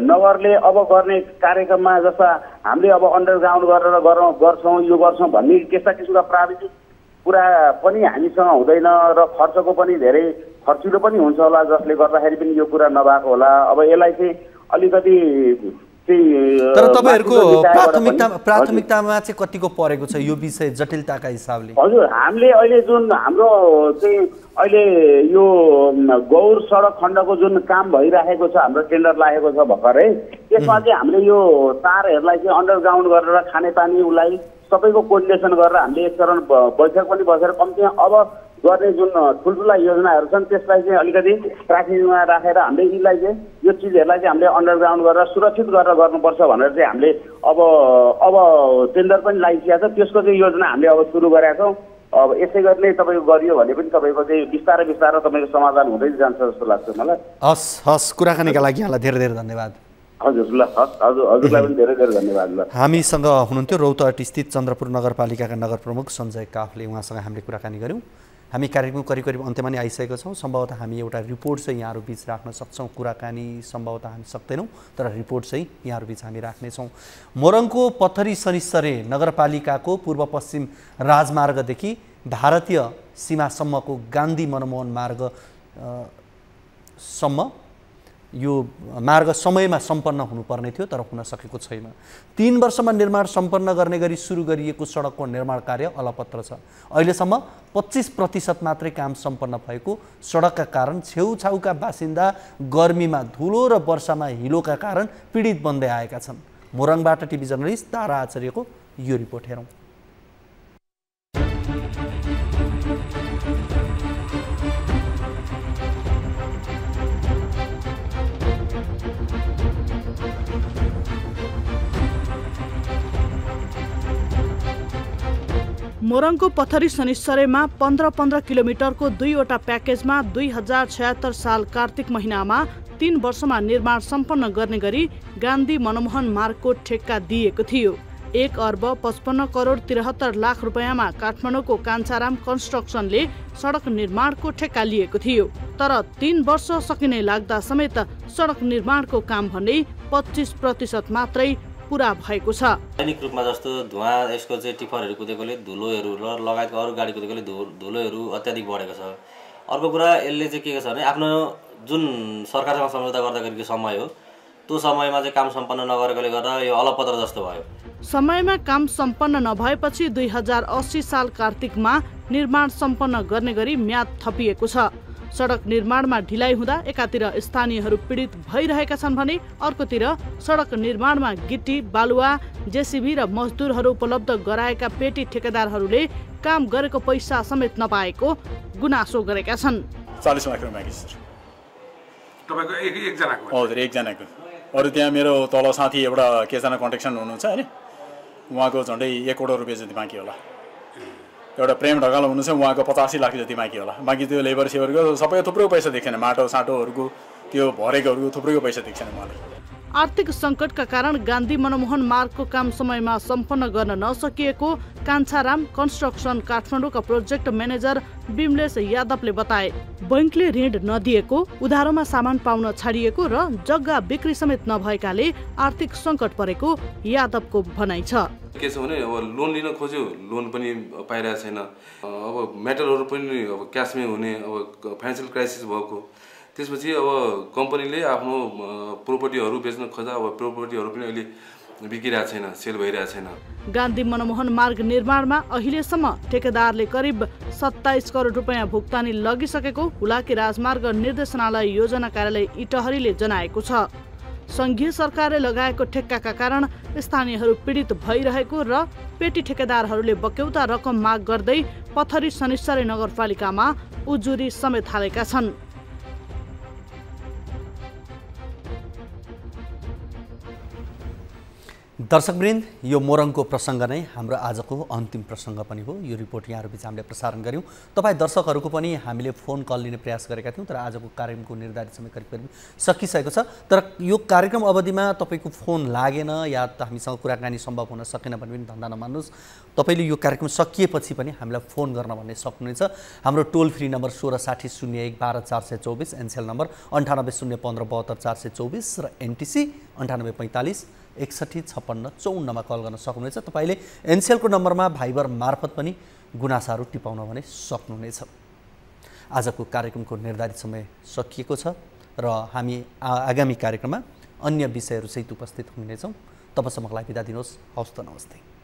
नगरले अब गर्ने कार्यक्रममा जस्ता हामीले अब अन्डरग्राउन्ड गरेर गर्छौँ यो गर्छौँ भन्ने त्यस्ता किसिमका प्राविधिक कुरा पनि हामीसँग हुँदैन र खर्चको पनि धेरै खर्चिलो पनि हुन्छ होला, जसले गर्दाखेरि पनि यो कुरा नभएको होला। अब यसलाई चाहिँ अलिकति तर तपाईँहरूको प्राथमिकतामा चाहिँ कतिको परेको छ यो विषय जटिलताका हिसाबले? हजुर, हामीले अहिले जुन हाम्रो चाहिँ अहिले यो गौर सडक खण्डको जुन काम भइरहेको छ, हाम्रो टेन्डर लागेको छ भर्खरै, त्यसमा चाहिँ हामीले यो तारहरूलाई चाहिँ अन्डरग्राउन्ड गरेर खानेपानी उसलाई सबैको कोर्डिनेसन गरेर हामीले एक चरण बैठक पनि बसेर कम्तीमा अब गर्ने जुन ठुल्ठुला योजनाहरू छन् त्यसलाई चाहिँ अलिकति प्राथमिकतामा राखेर हामीले यिनलाई चाहिँ यो चिजहरूलाई चाहिँ हामीले अन्डरग्राउन्ड गरेर सुरक्षित गरेर गर्नुपर्छ भनेर चाहिँ हामीले अब टेन्डर पनि लागिसकेको छ। त्यसको चाहिँ योजना हामीले अब सुरु गरेका छौँ। अब यसै गरी नै तपाईँको गरियो भने पनि तपाईँको चाहिँ बिस्तारै बिस्तारै तपाईँको समाधान हुँदै जान्छ जस्तो लाग्छ मलाई। हस्, कुराकानीका लागि यहाँलाई धेरै धेरै धन्यवाद। हजुर ल, हजुरलाई पनि धेरै धेरै धन्यवाद। ल, हामीसँग हुनुहुन्थ्यो रौतहट स्थित चन्द्रपुर नगरपालिकाका नगर प्रमुख सञ्जय काफले, उहाँसँग हामीले कुराकानी गऱ्यौँ। हामी कार्यक्रम करिब अन्त्यमा नै आइसकेका छौँ। सम्भवतः हामी एउटा रिपोर्ट चाहिँ यहाँहरू बिच राख्न सक्छौँ, कुराकानी सम्भवतः हामी सक्दैनौँ, तर रिपोर्ट चाहिँ यहाँहरू बिच हामी राख्नेछौँ। मोरङको पथरी शनिश्चरे नगरपालिकाको पूर्व पश्चिम राजमार्गदेखि भारतीय सीमासम्मको गान्धी मनमोहन मार्गसम्म यो मार्ग समयमा सम्पन्न हुनुपर्ने थियो, तर हुन सकेको छैन। 3 वर्षमा निर्माण सम्पन्न गर्ने गरी सुरु गरिएको सडकको निर्माण कार्य अलपत्र छ। अहिलेसम्म 25% मात्रै काम सम्पन्न भएको सडकका कारण छेउछाउका बासिन्दा गर्मीमा धुलो र वर्षामा हिलोका कारण पीडित बन्दै आएका छन्। मोरङबाट टिभी जर्नलिस्ट तारा आचार्यको यो रिपोर्ट हेरौँ। मोरङको पथरी शनिश्चरेमा 15 किलोमिटरको 2वटा प्याकेजमा 2076 साल कार्तिक महिनामा 3 वर्षमा निर्माण सम्पन्न गर्ने गरी गान्धी मनमोहन मार्गको ठेक्का दिएको थियो। 1 अर्ब 55 करोड 73 लाख रुपियाँमा काठमाडौँको कान्छाराम कन्स्ट्रक्सनले सडक निर्माणको ठेक्का लिएको थियो। तर 3 वर्ष सकिने लाग्दा समेत सडक निर्माणको काम भने 25% मात्रै पूरा भएको छ। दैनिक रूपमा जस्तो धुवा यसको चाहिँ टिफरहरू कुदेकोले धुलोहरू र लगायतको अरू गाडी कुदेकोले धुलोहरू अत्याधिक बढेको छ। अर्को कुरा यसले चाहिँ के छ भने आफ्नो जुन सरकारसँग सम्झौता गर्दाखेरिको समय हो त्यो समयमा चाहिँ काम सम्पन्न नगरेकोले गर्दा यो अलपत्र जस्तो भयो। समयमा काम सम्पन्न नभएपछि 2080 साल कार्तिकमा निर्माण सम्पन्न गर्ने गरी म्याद थपिएको छ। सडक निर्माणमा ढिलाइ हुँदा एकातिर स्थानीयहरू पीडित भइरहेका छन् भने अर्कोतिर सडक निर्माणमा गिट्टी, बालुवा, जेसीबी र मजदुरहरू उपलब्ध गराएका पेटी ठेकेदारहरूले काम गरेको पैसा समेत नपाएको गुनासो गरेका छन्। 40 लाख रुपियाँ सर तपाईको एकजनाको? हजुर, एकजनाको। अरू त्यहाँ मेरो तल साथी एउटा केजना कन्ट्रेक्सन हुनुहुन्छ हैन, उहाँको झन्डै 1 करोड रुपियाँ जति बाँकी होला। एउटा प्रेम ढकाल हुनुहुन्छ, उहाँको 85 लाख जति बाँकी होला। बाँकी त्यो लेबर सेबरको सबै थुप्रै पैसा देख्दैन, माटो साटोहरूको त्यो भरेकोहरूको थुप्रैको पैसा देख्दैन उहाँले। आर्थिक सङ्कटका कारण गान्धी मनमोहन मार्गको काम समयमा सम्पन्न गर्न नसकिएको Kanchharam construction काठमाडौँका project manager Bimlesh यादवले बताए। बैंकले ऋण नदिएको, उधारोमा सामान पाउन छाडिएको र जग्गा बिक्री समेत नभएकाले आर्थिक सङ्कट परेको यादवको भनाइ छ। के छ भने अब लोन लिन खोज्यो, लोन पनि पाइरहेको छैन। अब मेटलहरू पनि अब क्यासमै हुने, अब फाइनेन्सियल क्राइसिस भएको, त्यसपछि अब कम्पनीले आफ्नो प्रोपर्टीहरू बेच्न खोज्दा अब प्रोपर्टीहरू पनि अहिले बिकिरहेको छैन, सेल भइरहेको छैन। गान्धी मनमोहन मार्ग निर्माणमा अहिलेसम्म ठेकेदारले करिब 27 करोड रुपियाँ भुक्तानी लगिसकेको हुलाकी राजमार्ग निर्देशनालय योजना कार्यालय इटहरीले जनाएको छ। संघीय सरकारले लगाएको ठेक्काका कारण स्थानीयहरू पीडित भइरहेको र पेटी ठेकेदारहरूले बक्यौता रकम माग गर्दै पथरी शनिश्चरे नगरपालिकामा उजुरी समेत हालेका छन्। दर्शकवृन्द, यो मोरङको प्रसङ्ग नै हाम्रो आजको अन्तिम प्रसङ्ग पनि हो। यो रिपोर्ट यहाँहरूबीच हामीले प्रसारण गऱ्यौँ। तपाईँ दर्शकहरूको पनि हामीले फोन कल लिने प्रयास गरेका थियौँ, तर आजको कार्यक्रमको निर्धारित समय करिब सकिसकेको छ। तर यो कार्यक्रम अवधिमा तपाईँको फोन लागेन या त हामीसँग कुराकानी सम्भव हुन सकेन भने पनि धन्दा नमान्नुहोस्। तपाईँले यो कार्यक्रम सकिएपछि पनि हामीलाई फोन गर्न भन्ने सक्नुहुनेछ। हाम्रो टोल फ्री नम्बर 1660 01 12 424, एनसेल नम्बर 98 015 72 424 र एनटिसी 98 45 61 56 54 कल गर्न सक्नुहुनेछ। तपाईँले एनसेलको नम्बरमा भाइबर मार्फत पनि गुनासाहरू टिपाउन भने सक्नुहुनेछ। आजको कार्यक्रमको निर्धारित समय सकिएको छ र हामी आगामी कार्यक्रममा अन्य विषयहरूसहित उपस्थित हुनेछौँ। तबसम्मको लागि बिदा दिनुहोस्। हवस् त, नमस्ते।